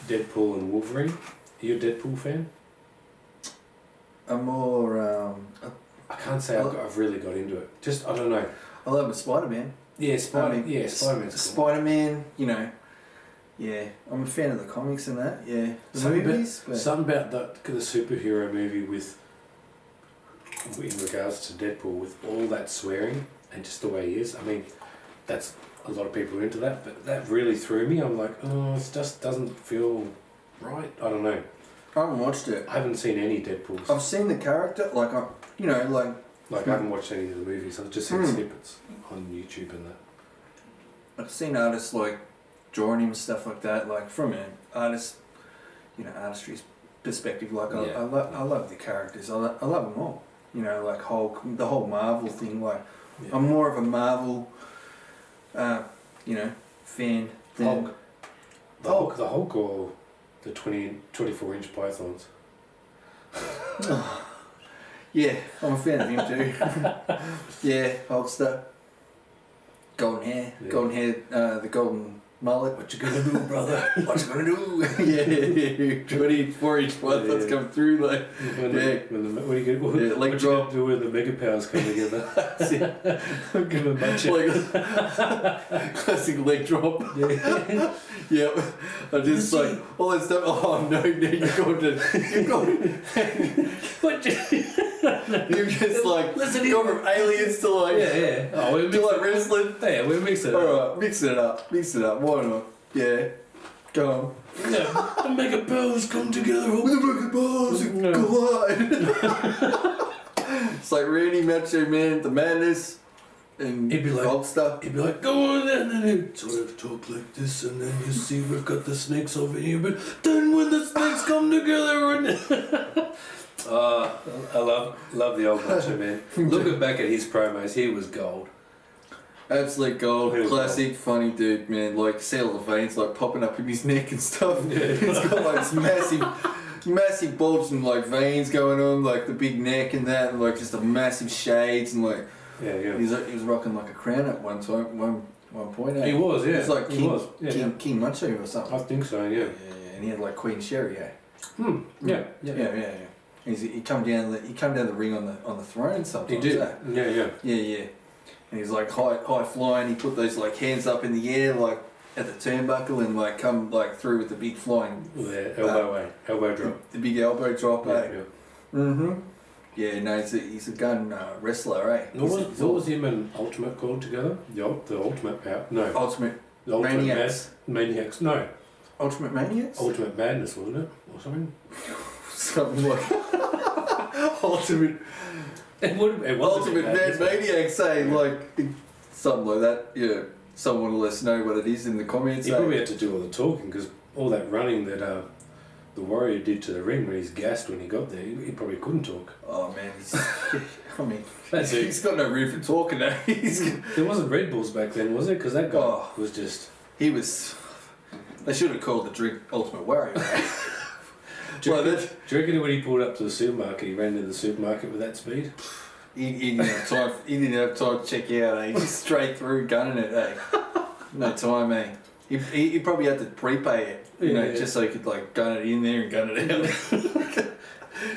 Speaker 2: Deadpool and Wolverine. Are you a Deadpool fan?
Speaker 1: I'm more.
Speaker 2: I can't say I've really got into it. Just I don't know.
Speaker 1: I love Spider-Man.
Speaker 2: Yeah, Spider-Man's cool.
Speaker 1: Spider-Man, Yeah, I'm a fan of the comics and that. Yeah,
Speaker 2: something about the superhero movie in regards to Deadpool, with all that swearing and just the way he is. I mean, that's a lot of people are into that, but that really threw me. I'm like, it just doesn't feel right. I don't know.
Speaker 1: I haven't watched it.
Speaker 2: I haven't seen any Deadpools.
Speaker 1: I've seen the character,
Speaker 2: I haven't watched any of the movies. I've just seen snippets on YouTube and that.
Speaker 1: I've seen artists drawing him and stuff like that, from an artist, artistry's perspective. I love the characters. I love them all. You know, like the whole Marvel thing. Like,
Speaker 2: Yeah.
Speaker 1: I'm more of a Marvel, fan than
Speaker 2: Hulk. The Hulk or the 24-inch pythons?
Speaker 1: Yeah, I'm a fan of him too. Yeah, Hulkster. Golden hair, the golden mullet.
Speaker 2: What you gonna do, brother?
Speaker 1: What you gonna do? Yeah, 24-inch pythons come through like.
Speaker 2: What are you gonna
Speaker 1: leg drop.
Speaker 2: do when the mega powers come together? Give a bunch of
Speaker 1: Classic leg drop.
Speaker 2: yeah.
Speaker 1: Yep. I just like all that stuff. Oh no, you've gone.
Speaker 2: What?
Speaker 1: You've just like gone from aliens to like
Speaker 2: Oh, we're
Speaker 1: to like wrestling.
Speaker 2: Yeah, we're mixing it up.
Speaker 1: Alright, mix it up. Why not? Yeah. Go on.
Speaker 2: Yeah, the mega powers come together.
Speaker 1: With the mega powers collide. It's like Randy Macho Man, the Madness, and
Speaker 2: He'd be like,
Speaker 1: Hulkster.
Speaker 2: He'd be like, go on then, and he'd sort of talk like this, and then you see we've got the snakes over here, but then when the snakes come together, and I love the old Macho Man. Looking back at his promos, he was gold.
Speaker 1: Absolute gold, classic, funny dude, man. Like, see all the veins like popping up in his neck and stuff.
Speaker 2: Yeah.
Speaker 1: He's got like this massive bulging like veins going on, like the big neck and that, and like just the massive shades and like.
Speaker 2: Yeah.
Speaker 1: He was rocking like a crown at one point.
Speaker 2: He was, yeah.
Speaker 1: He was like King Macho or something.
Speaker 2: I think so, yeah.
Speaker 1: Yeah, and he had like Queen Sherry,
Speaker 2: Yeah.
Speaker 1: He come down the ring on the throne sometimes.
Speaker 2: He did.
Speaker 1: Yeah. And he's like high flying. He put those like hands up in the air like at the turnbuckle and like come like through with the big flying.
Speaker 2: Elbow drop.
Speaker 1: The big elbow drop.
Speaker 2: Yeah.
Speaker 1: Mm-hmm. Yeah, no, he's a gun wrestler, eh?
Speaker 2: What was him and Ultimate called together? The Ultimate Power? No.
Speaker 1: Ultimate
Speaker 2: Maniacs. Maniacs. No.
Speaker 1: Ultimate Maniacs?
Speaker 2: Ultimate Madness, wasn't it? Or something?
Speaker 1: Something like Ultimate.
Speaker 2: It was
Speaker 1: Ultimate Mad Maniacs, say like something like that. Yeah, someone will let us know what it is in the comments.
Speaker 2: He probably had to do all the talking because all that running that the Warrior did to the ring when he's gassed when he got there, he probably couldn't talk.
Speaker 1: Oh man, he's got no room for talking now.
Speaker 2: There wasn't Red Bulls back then, was it? Because that guy was just.
Speaker 1: He was. They should have called the drink Ultimate Warrior.
Speaker 2: Do you reckon when he pulled up to the supermarket, he ran to the supermarket with that speed?
Speaker 1: He didn't have time. He didn't have time to check out. Eh? Just straight through gunning it. Eh? No time. Eh? He probably had to prepay it. Just so he could like gun it in there and gun it out.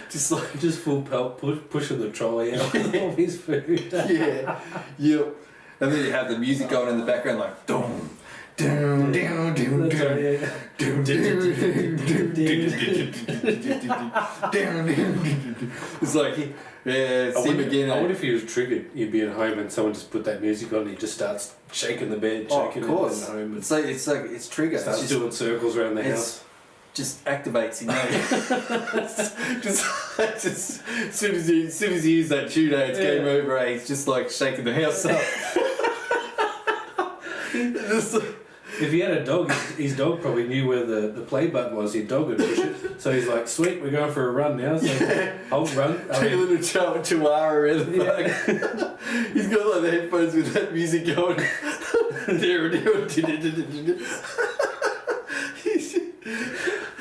Speaker 2: just full pelt pushing the trolley out with all his food.
Speaker 1: Yeah. Yep. And then you have the music going in the background like doom. Doom, doom, doom, doom, doom, it's like, see him again.
Speaker 2: I wonder if he was triggered. He'd be at home and someone just put that music on and he just starts shaking the bed, shaking it at home.
Speaker 1: It's triggered.
Speaker 2: Starts doing circles around the house.
Speaker 1: Just activates him. just as soon as he hears that tune, it's game over. He's just like shaking the house up.
Speaker 2: If he had a dog, his dog probably knew where the play button was. His dog would push it. So he's like, sweet, we're going for a run now. So I'll run.
Speaker 1: Take a little chihuahua around the back. He's got like the headphones with that music going.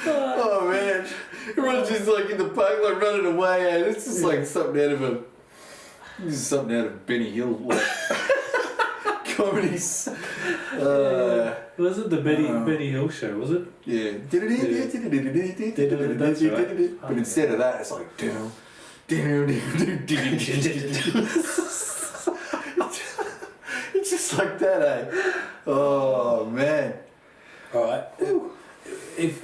Speaker 1: Oh man. Everyone's just like in the park, like running away, and it's just like something out of Benny Hill. Like. Comedies.
Speaker 2: Was it the Benny Hill show, was it?
Speaker 1: Yeah. But instead of that, it's like down. It's just like that, eh? Oh man.
Speaker 2: Alright. It's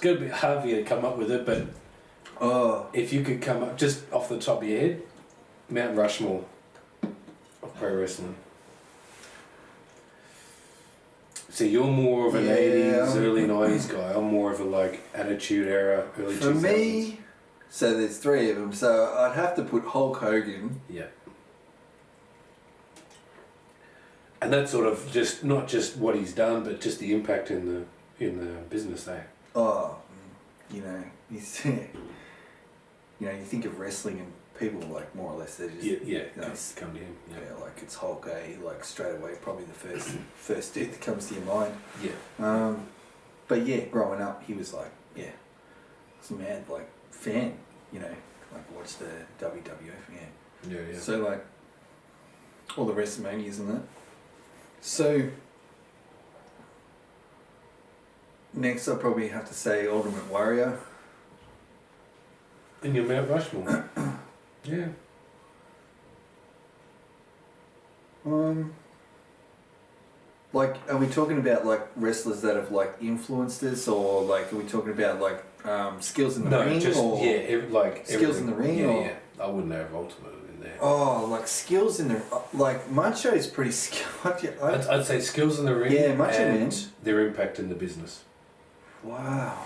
Speaker 2: gonna be hard for you to come up with it, but if you could come up just off the top of your head, Mount Rushmore of pro wrestling. So you're more of an 80s, early 90s guy. I'm more of a like Attitude Era, early 2000s.
Speaker 1: For me, so there's three of them. So I'd have to put Hulk Hogan.
Speaker 2: Yeah. And that's sort of just not just what he's done, but just the impact in the business there.
Speaker 1: Oh, you know, he's, you know, you think of wrestling and people like more or less they just
Speaker 2: you know,
Speaker 1: come
Speaker 2: to him.
Speaker 1: Yeah, like it's Hulk A, like straight away probably the first dude that comes to your mind.
Speaker 2: Yeah.
Speaker 1: But yeah, growing up he was like some mad like fan, you know, like watched the WWF,
Speaker 2: Yeah.
Speaker 1: So like all the WrestleManias and that. So next I'll probably have to say Ultimate Warrior.
Speaker 2: In your Mount Rushmore. Yeah.
Speaker 1: Like, are we talking about like wrestlers that have like influenced us, or like are we talking about like skills in the ring?
Speaker 2: Just
Speaker 1: or skills in the ring.
Speaker 2: Yeah. I wouldn't have Ultimate in there.
Speaker 1: Oh, like skills in the like Macho is pretty skilled.
Speaker 2: I'd say skills in the ring.
Speaker 1: Yeah, Macho
Speaker 2: and
Speaker 1: Man.
Speaker 2: Their impact in the business.
Speaker 1: Wow.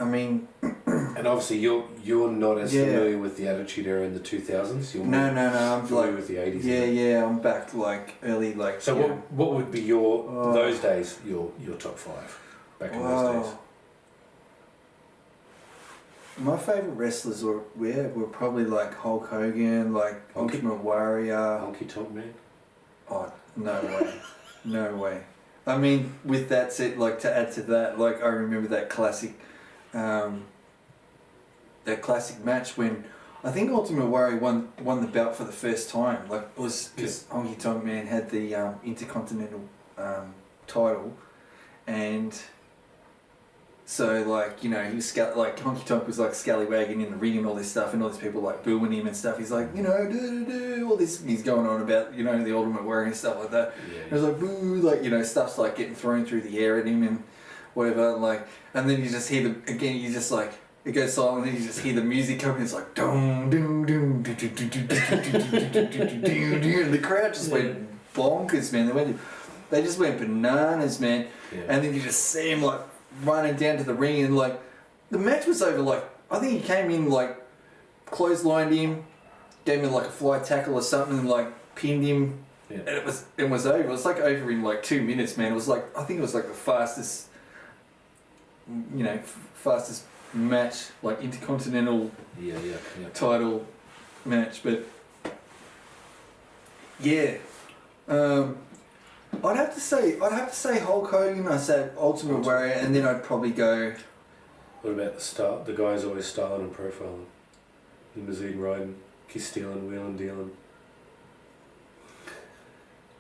Speaker 1: I mean,
Speaker 2: and obviously you're not as familiar with the Attitude Era in the 2000s. You're
Speaker 1: no. I'm
Speaker 2: familiar
Speaker 1: like
Speaker 2: with the 80s.
Speaker 1: Yeah. I'm back like early like.
Speaker 2: So what would be your those days your top 5 back in those days?
Speaker 1: My favourite wrestlers were probably like Hulk Hogan, like Ultimate Warrior.
Speaker 2: Honky Tonk Man.
Speaker 1: Oh no way, no way. I mean, with that said, like to add to that, like I remember that classic match when I think Ultimate Warrior won the belt for the first time. Like it was because Honky Tonk Man had the Intercontinental title, and so like, you know, he was like Honky Tonk was like scallywagging in the ring and all this stuff, and all these people like booing him and stuff. He's like, you know, all this. He's going on about, you know, the Ultimate Warrior and stuff like that.
Speaker 2: Yeah.
Speaker 1: It was like boo, like, you know, stuff's like getting thrown through the air at him and whatever, like, and then you just hear you just like, it goes silent and you just hear the music coming. It's like dum dum dum, and the crowd just went bonkers, man. They just went bananas, man.
Speaker 2: Yeah.
Speaker 1: And then you just see him like running down to the ring, and like the match was over. Like I think he came in like clotheslined him, gave him like a fly tackle or something, and like pinned him, and it was over. It was like over in like 2 minutes, man. It was like, I think it was like the fastest, you know, fastest match, like Intercontinental title match. But yeah, I'd have to say Hulk Hogan. I said Ultimate Warrior, and then I'd probably go.
Speaker 2: What about the guys always styling and profiling? Limousine riding, kiss stealing, wheeling dealing.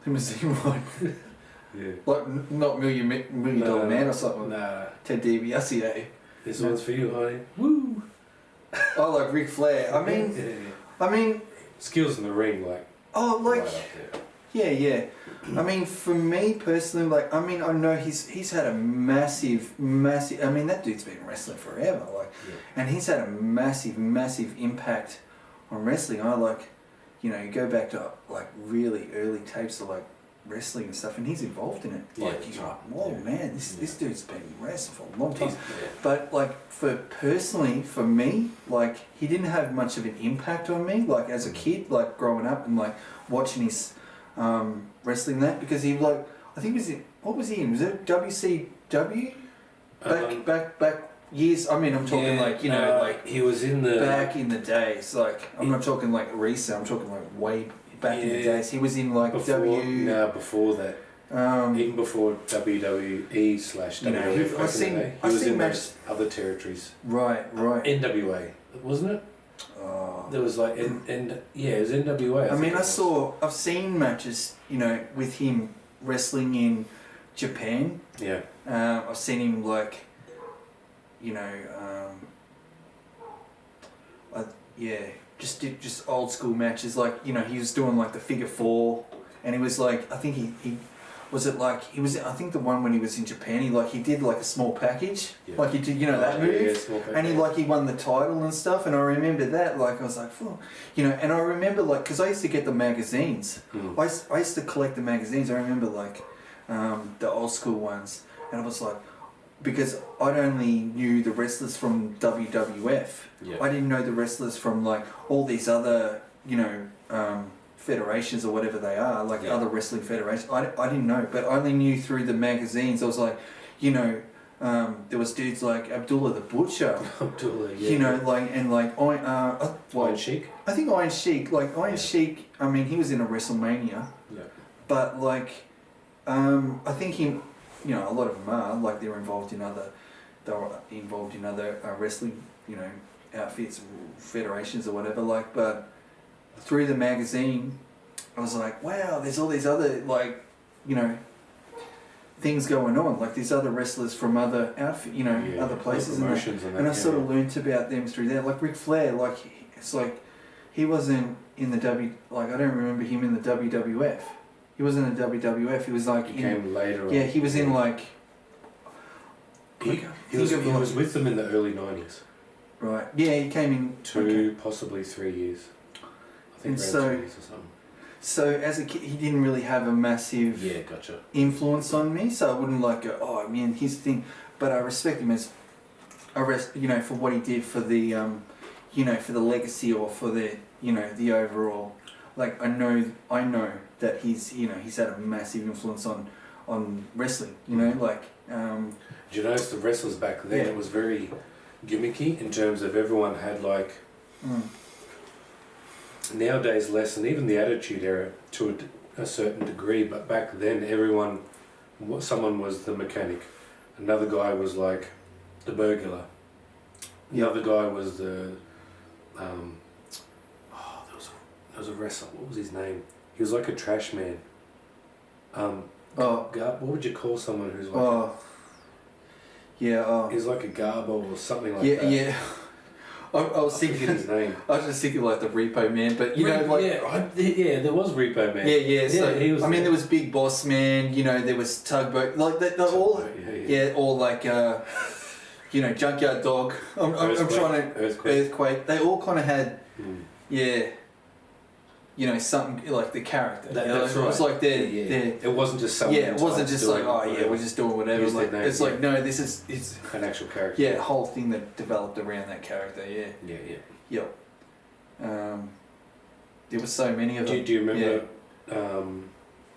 Speaker 1: Limousine riding.
Speaker 2: Yeah.
Speaker 1: Like not million dollar man or something.
Speaker 2: Nah.
Speaker 1: Ted DiBiase, eh?
Speaker 2: This one's for you, honey. Woo!
Speaker 1: Oh, like Ric Flair. I mean.
Speaker 2: Skills in the ring, like.
Speaker 1: Oh, like.
Speaker 2: Right up there.
Speaker 1: Yeah. I mean, for me personally, like, I mean, I know he's had a massive. I mean, that dude's been wrestling forever, like, and he's had a massive impact on wrestling. I like, you know, you go back to like really early tapes of like wrestling and stuff, and he's involved in it. Like, you're like, whoa, man, this dude's been wrestling for a long time. But like, for me, like, he didn't have much of an impact on me, like as a kid, like growing up and like watching his wrestling that, because he like, I think what was he in? Was it WCW? Back years. I mean, I'm talking like, you know, like
Speaker 2: he was in the
Speaker 1: back in the days. Like, I'm not talking like recent. I'm talking like way back in the days. He was in like
Speaker 2: before that. Even before WWE /
Speaker 1: you know,
Speaker 2: WWF.
Speaker 1: I've seen
Speaker 2: in those other territories.
Speaker 1: Right.
Speaker 2: NWA, wasn't it? There was like it was NWA.
Speaker 1: I mean, I've seen matches, you know, with him wrestling in Japan.
Speaker 2: Yeah.
Speaker 1: I've seen him like, you know, just old school matches. Like, you know, he was doing like the figure 4, and he was like, I think he was it like he was. I think the one when he was in Japan, he did like a small package, like he did, you know, that move, and he won the title and stuff. And I remember that, like, I was like, oh, you know, and I remember like, because I used to get the magazines. I used to collect the magazines. I remember like the old school ones, and I was like, because I'd only knew the wrestlers from WWF. I didn't know the wrestlers from like all these other, you know, federations or whatever they are, like other wrestling federations. I didn't know, but I only knew through the magazines. I was like, you know, There was dudes like Abdullah the Butcher.
Speaker 2: Abdullah, yeah.
Speaker 1: You know, like and like
Speaker 2: Iron Sheik.
Speaker 1: I think Iron Sheik, like Iron Sheik. I mean, he was in a WrestleMania.
Speaker 2: Yeah.
Speaker 1: But like, I think he, you know, a lot of them are like they were involved in other wrestling, you know, outfits, federations or whatever. Like, but through the magazine, I was like, wow, there's all these other like, you know, things going on. Like these other wrestlers from other outfit, you know, other places and that. And I sort of learnt about them through that. Like Ric Flair, like it's like he wasn't in the like I don't remember him in the WWF. He wasn't in the WWF. He was like
Speaker 2: he came later.
Speaker 1: Yeah, he was in like.
Speaker 2: He was with them in the early 90s.
Speaker 1: Right. Yeah, he came in
Speaker 2: 2, possibly 3 years. I think around 2 years or something.
Speaker 1: So as a kid, he didn't really have a massive influence on me. So I wouldn't like go, oh man, his thing. But I respect him as you know, for what he did for the, you know, for the legacy or for the, you know, the overall. Like I know that he's, you know, he's had a massive influence on wrestling. You know, like.
Speaker 2: Do you notice the wrestlers back then? It was very gimmicky in terms of everyone had like. Nowadays less, and even the Attitude Era to a certain degree. But back then, someone was the mechanic, another guy was like the burglar, the other guy was the. There was a wrestler. What was his name? He was like a trash man. What would you call someone who's like? He's like a garbo or something like that.
Speaker 1: Yeah. I was thinking
Speaker 2: his name.
Speaker 1: I was just thinking like the Repo Man, but you know, like
Speaker 2: there was Repo Man.
Speaker 1: Yeah. So
Speaker 2: he was.
Speaker 1: I mean, there was Big Boss Man. You know, there was Tugboat. Like they're all. Or like you know, Junkyard Dog. I'm trying to Earthquake. They all kind of had. You know, something like the character.
Speaker 2: That's right.
Speaker 1: It was like
Speaker 2: it wasn't just someone.
Speaker 1: Yeah, it wasn't just like we're just doing whatever. It's like no, it's
Speaker 2: an actual character.
Speaker 1: Yeah, a whole thing that developed around that character. Yeah. Yep. There were so many of them.
Speaker 2: Do you remember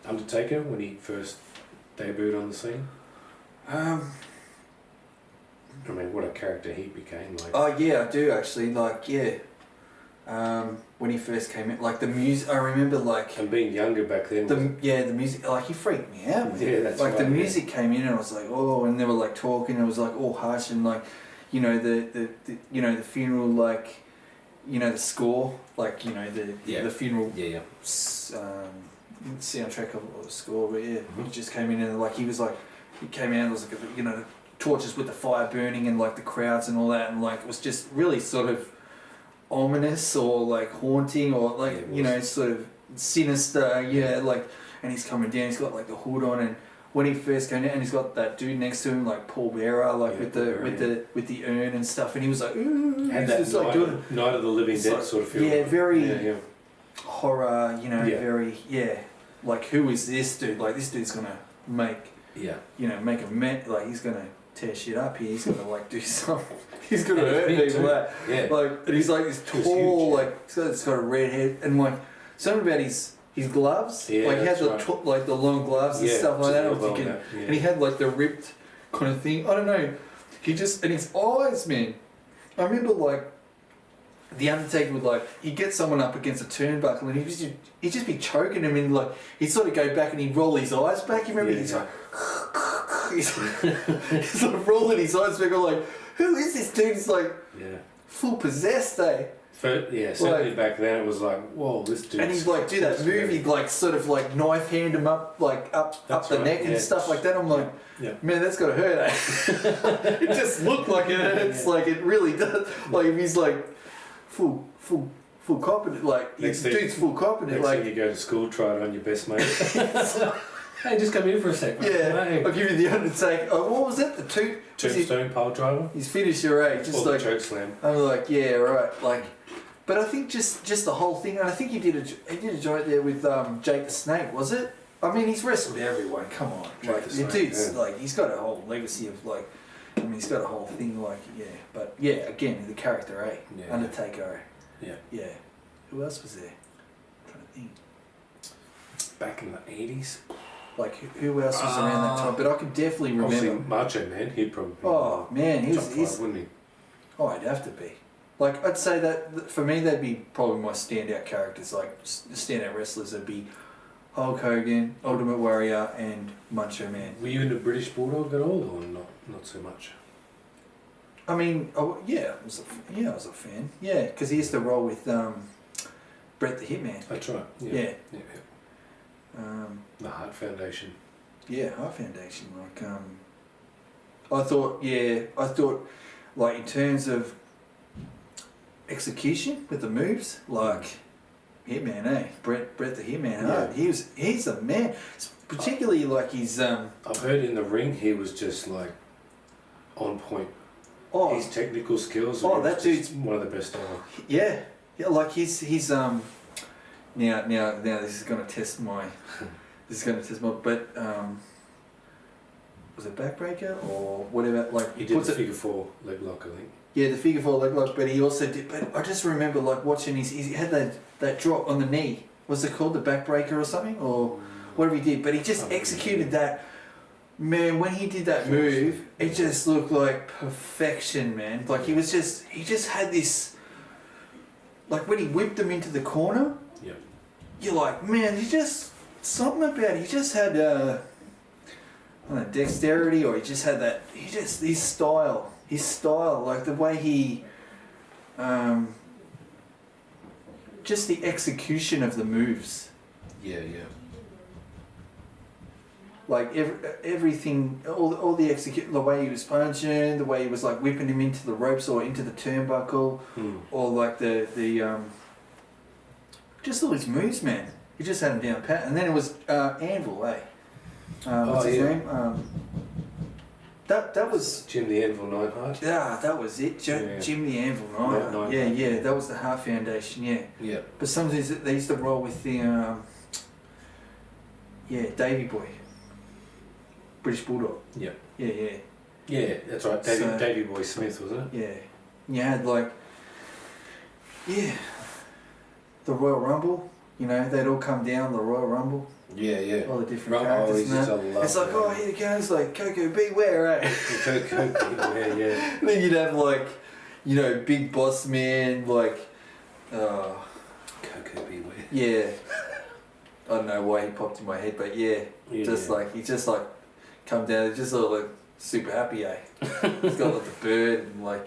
Speaker 2: Undertaker when he first debuted on the scene? I mean, what a character he became. Like.
Speaker 1: Oh yeah, I do actually. Like when he first came in, like the music, I remember like.
Speaker 2: And being younger back then.
Speaker 1: The music, like he freaked me out.
Speaker 2: Yeah, that's
Speaker 1: like
Speaker 2: right.
Speaker 1: The music came in and I was like, oh, and they were like talking. It was like all hush and like, you know the you know the funeral, like, you know the score, like, you know the funeral. Soundtrack of the score, but he just came in and like he came out. It was like you know torches with the fire burning and like the crowds and all that, and like it was just really sort of ominous or like haunting or like you know sort of sinister, like, and he's coming down, he's got like the hood on, and when he first came down and he's got that dude next to him like Paul Bearer, like with the urn and stuff, and he was like ooh,
Speaker 2: had that Night of the Living Dead
Speaker 1: like,
Speaker 2: sort of feel.
Speaker 1: Very horror, you know, very like who is this dude? Like this dude's gonna make you know, make a like he's gonna tear shit up here. He's gonna like do something. He's gonna hurt people. Like, and he's like this tall, like he's got a red head, and like something about his gloves. Like he had the like the long gloves and stuff like that. I was thinking, and he had like the ripped kind of thing. I don't know. He just, and his eyes, man. I remember like the Undertaker would like he'd get someone up against a turnbuckle and he'd just be choking him, and like he'd sort of go back and he'd roll his eyes back. You remember he's like. He's sort of rolling his eyes back. I'm like, who is this dude? He's like, full possessed, eh?
Speaker 2: Certainly like, back then it was like, whoa, this dude.
Speaker 1: And he'd like do that move. He'd like sort of like knife hand him up, like up the neck and stuff like that. I'm like, man, that's gotta hurt. Eh? It just looked like it hurts. Like it really does. Like if he's like full competent, like this dude's full competent. Like
Speaker 2: you go to school, try it on your best mate. Hey, just come in for a sec.
Speaker 1: Yeah, I'll give you the Undertaker. Oh, what was it? The
Speaker 2: Tombstone pile driver.
Speaker 1: He's finisher, eh? Just
Speaker 2: or
Speaker 1: like
Speaker 2: the choke slam.
Speaker 1: I'm like, yeah, right. Like, but I think just the whole thing, and I think he did a joint there with Jake the Snake, was it? I mean, he's wrestled everyone. Come on, like the dude's like he's got a whole legacy of like, I mean, he's got a whole thing like but again the character, eh? Yeah. Undertaker, eh? Yeah. Who else was there? I'm trying to think.
Speaker 2: Back in the 80s.
Speaker 1: Like who else was around that time? But I can definitely remember.
Speaker 2: Obviously, Macho Man, he'd probably be
Speaker 1: Oh man,
Speaker 2: top five, wouldn't he?
Speaker 1: Oh, he'd have to be. Like I'd say that for me, that'd be probably my standout characters. Like standout wrestlers would be Hulk Hogan, Ultimate Warrior, and Macho Man.
Speaker 2: Were you into British Bulldog at all, or not so much?
Speaker 1: I mean, I was a fan. Yeah, because he used to roll with Bret the Hitman.
Speaker 2: That's right.
Speaker 1: Yeah.
Speaker 2: The Heart Foundation.
Speaker 1: Yeah, Heart Foundation. Like, I thought, like in terms of execution with the moves, like Hitman, Bret the Hitman Hart. Yeah. He's a man. Particularly like his.
Speaker 2: I've heard in the ring he was just like on point.
Speaker 1: Oh,
Speaker 2: his technical skills.
Speaker 1: Oh, that dude's
Speaker 2: one of the best ever.
Speaker 1: Yeah, like his now this is gonna test my. But was it backbreaker or whatever? Like
Speaker 2: he did the figure four leg lock, I think.
Speaker 1: Yeah, the figure four leg lock, but he also did. But I just remember like watching he had that drop on the knee. Was it called the backbreaker or something or whatever he did? But he just executed that. Man, when he did that move, it just looked like perfection, man. Like he just had this. Like when he whipped him into the corner.
Speaker 2: Yeah.
Speaker 1: You're like, man, he just something about it. He just had I don't know, dexterity, or he just had that. His style, like the way he, just the execution of the moves.
Speaker 2: Yeah.
Speaker 1: Like everything, all the the way he was punching, the way he was like whipping him into the ropes or into the turnbuckle, or like the just all his moves, man. He just had him down pat. And then it was Anvil, what's his name? That was
Speaker 2: Jim the Anvil Neidhart.
Speaker 1: Yeah, that was it. Jim the Anvil Neidhart. Yeah. That was the Heart Foundation. Yeah.
Speaker 2: Yeah.
Speaker 1: But sometimes they used to roll with the Davy Boy. British Bulldog.
Speaker 2: Yeah.
Speaker 1: Yeah,
Speaker 2: that's right. Davy Boy Smith, wasn't it?
Speaker 1: Yeah. You had like, the Royal Rumble. You know, they'd all come down the Royal Rumble.
Speaker 2: Yeah.
Speaker 1: All the different characters. It's like, oh, here it goes, like Coco Beware, eh?
Speaker 2: Coco Beware, yeah.
Speaker 1: Then you'd have like, Big Boss Man, like,
Speaker 2: Coco Beware.
Speaker 1: Yeah. I don't know why he popped in my head, but he just come down, just all like super happy, eh? He's got like the bird and like,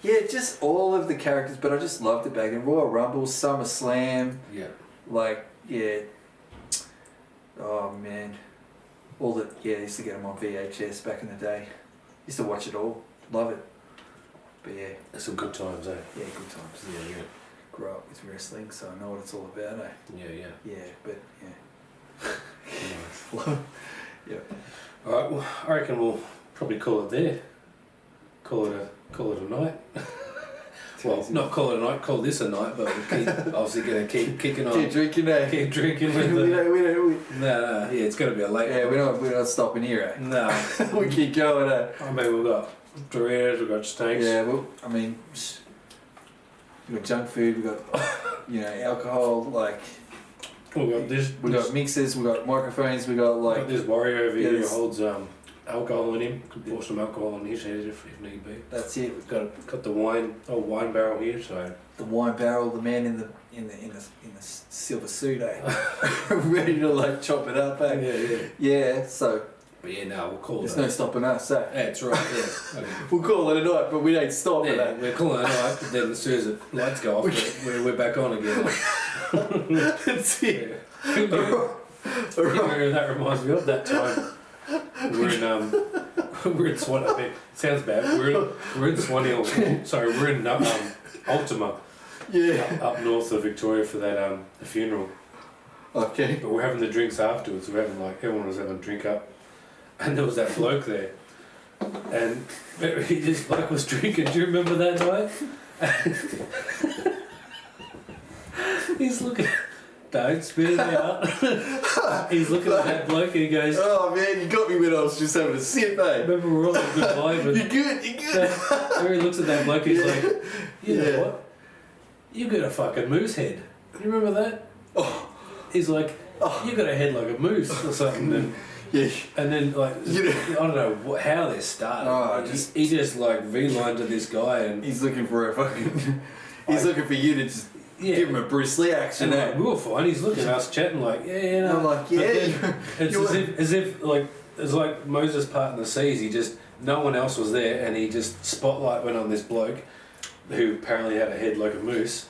Speaker 1: just all of the characters, but I just loved it back then. Royal Rumble, SummerSlam.
Speaker 2: Yeah.
Speaker 1: Like, oh man. I used to get them on VHS back in the day. Used to watch it all. Love it. But
Speaker 2: some good times, eh?
Speaker 1: Yeah, good times. Yeah. Grew up with wrestling, so I know what it's all about, eh?
Speaker 2: Yeah,
Speaker 1: but
Speaker 2: nice.
Speaker 1: Yeah.
Speaker 2: Alright, well, I reckon we'll probably call it there. Call it a night. Well, not call it a night, call this a night, but we're obviously going to keep kicking on.
Speaker 1: Keep drinking, eh?
Speaker 2: Keep drinking. With No, it's going to be a late
Speaker 1: one. Yeah, we're not stopping here, eh?
Speaker 2: No.
Speaker 1: We keep going, eh?
Speaker 2: I mean, we've got Doritos, we've got steaks.
Speaker 1: Yeah, well, I mean, we've got junk food, we've got, alcohol, like...
Speaker 2: We've got this...
Speaker 1: We've got mixers, we've got microphones, we've got, like...
Speaker 2: We've got this warrior over here who holds alcohol in him. Could pour some alcohol in his head if need be.
Speaker 1: That's it.
Speaker 2: We've got the wine barrel here, so...
Speaker 1: The wine barrel, the man in the silver suit, eh? Ready to, like, chop it up, eh? Yeah, so...
Speaker 2: But we'll call
Speaker 1: it. There's no stopping us, eh?
Speaker 2: That's right, yeah.
Speaker 1: We'll call it a night, but we ain't stopping, eh?
Speaker 2: We're calling it a night, but then as soon as the lights go off, we're back on again.
Speaker 1: That's it.
Speaker 2: That reminds me of that time. We're in Swan. I mean, sounds bad. We're in Swan Hill. Sorry, we're in Ultima.
Speaker 1: Yeah.
Speaker 2: Up north of Victoria for that the funeral.
Speaker 1: Okay.
Speaker 2: But we're having the drinks afterwards. We're having everyone was having a drink up, and there was that bloke there, and this bloke was drinking. Do you remember that night? He's looking. Don't spit it out. He's looking at that bloke and he goes,
Speaker 1: "Oh man, you got me when I was just having a sip, mate."
Speaker 2: Remember, we're all on a good vibe.
Speaker 1: You're good.
Speaker 2: Where he looks at that bloke, he's like, "You know what? You got a fucking moose head." You remember that?
Speaker 1: Oh.
Speaker 2: He's like, you got a head like a moose or something. And,
Speaker 1: Yeah.
Speaker 2: and then, like, I don't know how they started. He just, like, V-lined to this guy and...
Speaker 1: He's looking for a fucking... He's looking for you to just give him a Bruce Lee action.
Speaker 2: And, like, we were fine. He's looking at us chatting like, yeah, no.
Speaker 1: I'm like, yeah.
Speaker 2: It's as if, like, it's like Moses parting the seas. He just... No one else was there and he just... Spotlight went on this bloke who apparently had a head like a moose.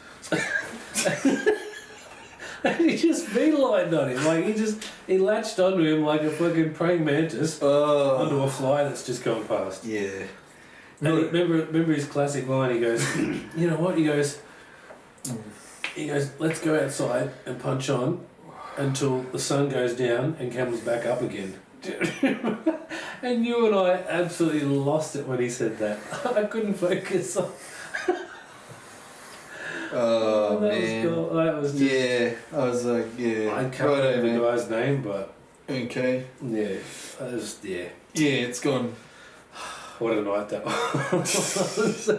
Speaker 2: And he just V-lined on him, like he latched onto him like a fucking praying mantis onto a fly that's just gone past.
Speaker 1: Yeah.
Speaker 2: And remember his classic line. He goes, you know what? He goes, let's go outside and punch on until the sun goes down and comes back up again. And you and I absolutely lost it when he said that. I couldn't focus on.
Speaker 1: Oh,
Speaker 2: that
Speaker 1: man.
Speaker 2: was cool. That was just,
Speaker 1: yeah, I was like, yeah.
Speaker 2: I can't remember the guy's name, but...
Speaker 1: Okay.
Speaker 2: Yeah, that was, yeah.
Speaker 1: Yeah, it's gone.
Speaker 2: What a night that was.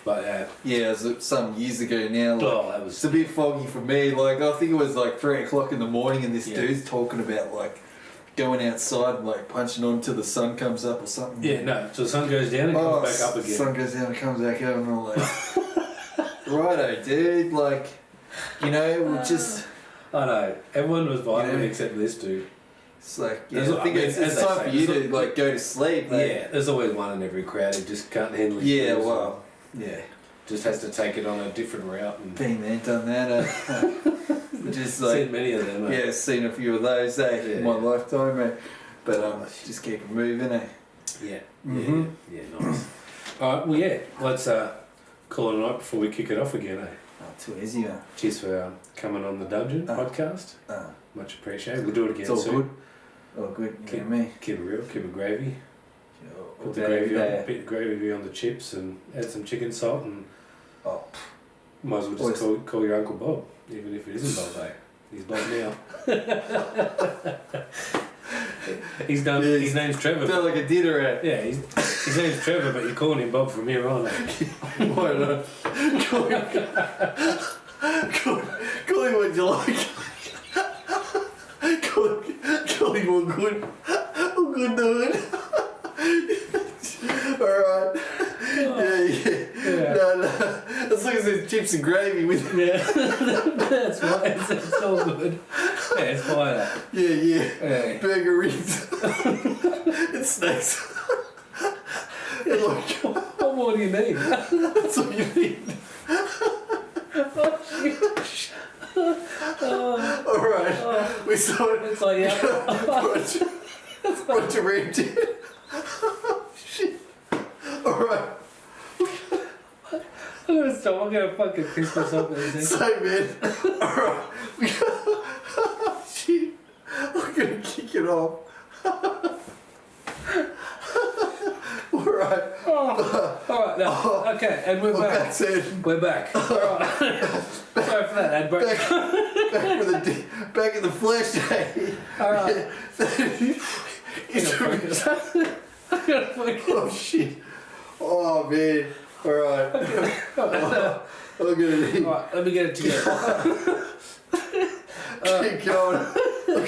Speaker 2: But,
Speaker 1: yeah, it was some years ago now. Like,
Speaker 2: that was...
Speaker 1: It's a bit foggy for me. Like, I think it was like 3 o'clock in the morning and this dude's talking about, like, going outside and, like, punching on till the sun comes up or something.
Speaker 2: Yeah, no, so the sun goes down and comes back up again.
Speaker 1: Sun goes down and comes back up and I'm like... Righto, dude. Like, you know, we just...
Speaker 2: I know. Everyone was vibing except this dude.
Speaker 1: It's like, yeah, I think it's time for you to, like, go to sleep. Mate.
Speaker 2: Yeah, there's always one in every crowd who just can't handle it.
Speaker 1: Yeah, well, yeah.
Speaker 2: Just has to take it on a different route. And
Speaker 1: been there, done that. Just like...
Speaker 2: Seen many of them, mate.
Speaker 1: Yeah, seen a few of those, in my lifetime, mate. But, just keep it moving,
Speaker 2: Yeah.
Speaker 1: Mm-hmm.
Speaker 2: Yeah, nice. Alright, well, yeah, let's... call it a night before we kick it off again,
Speaker 1: Not too easy, man.
Speaker 2: Cheers for coming on the Dunngeon podcast. Much appreciated. We'll do it again soon.
Speaker 1: It's all good. All good.
Speaker 2: Keep
Speaker 1: me.
Speaker 2: Keep it real. Keep it gravy.
Speaker 1: Put
Speaker 2: the gravy on, a bit of gravy on the chips and add some chicken salt and might as well just call your Uncle Bob, even if it isn't Bob, eh? He's Bob now. He's done. Yeah, his name's Trevor.
Speaker 1: Felt like a dinner at.
Speaker 2: Yeah, his name's Trevor, but you're calling him Bob from here on.
Speaker 1: Why not? Call him what you like. Call him all good. All good dude. Alright. Yeah. No. As long as there's chips and gravy with it.
Speaker 2: Yeah. That's fine. It's all good. Yeah, it's fine.
Speaker 1: Yeah. Burger rings. And snacks.
Speaker 2: What more do you need?
Speaker 1: That's all you need. Alright. We saw it.
Speaker 2: It's like, yeah.
Speaker 1: Brought to read it. Shit. Alright.
Speaker 2: I'm gonna stop. I'm gonna fucking piss myself in this.
Speaker 1: So, man. Alright. Shit. I'm gonna kick it off. Alright.
Speaker 2: Alright, now. Okay, and we're back. We're back. Alright. Sorry for that, Ed.
Speaker 1: Back in the flesh, eh?
Speaker 2: Alright. I'm gonna focus.
Speaker 1: Oh, shit. Oh, man. Alright. I'm gonna need...
Speaker 2: Alright, let me get it together.
Speaker 1: Keep going. I'm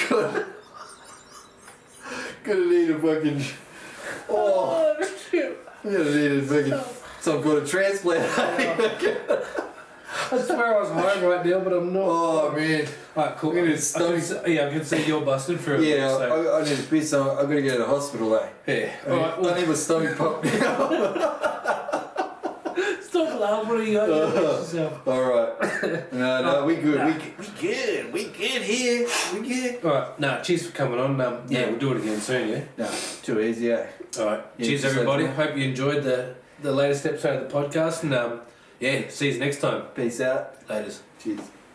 Speaker 1: gonna need a fucking... Oh,
Speaker 2: shit.
Speaker 1: I'm gonna need a fucking... some kind of transplant.
Speaker 2: I swear I was home right now, but I'm not.
Speaker 1: Oh, man.
Speaker 2: Alright, cool. I can see you're busted for a
Speaker 1: bit. Yeah,
Speaker 2: so.
Speaker 1: I need a piss. I've got to go to the hospital, eh?
Speaker 2: Yeah.
Speaker 1: I need my stomach pump now.
Speaker 2: Stop laughing. What are you yourself?
Speaker 1: Alright. No, we good. We good here. We good.
Speaker 2: Alright, cheers for coming on. We'll do it again soon, yeah?
Speaker 1: No, too easy, eh?
Speaker 2: Alright, cheers everybody. Hope you enjoyed the latest episode of the podcast and see you next time.
Speaker 1: Peace out.
Speaker 2: Laters.
Speaker 1: Cheers.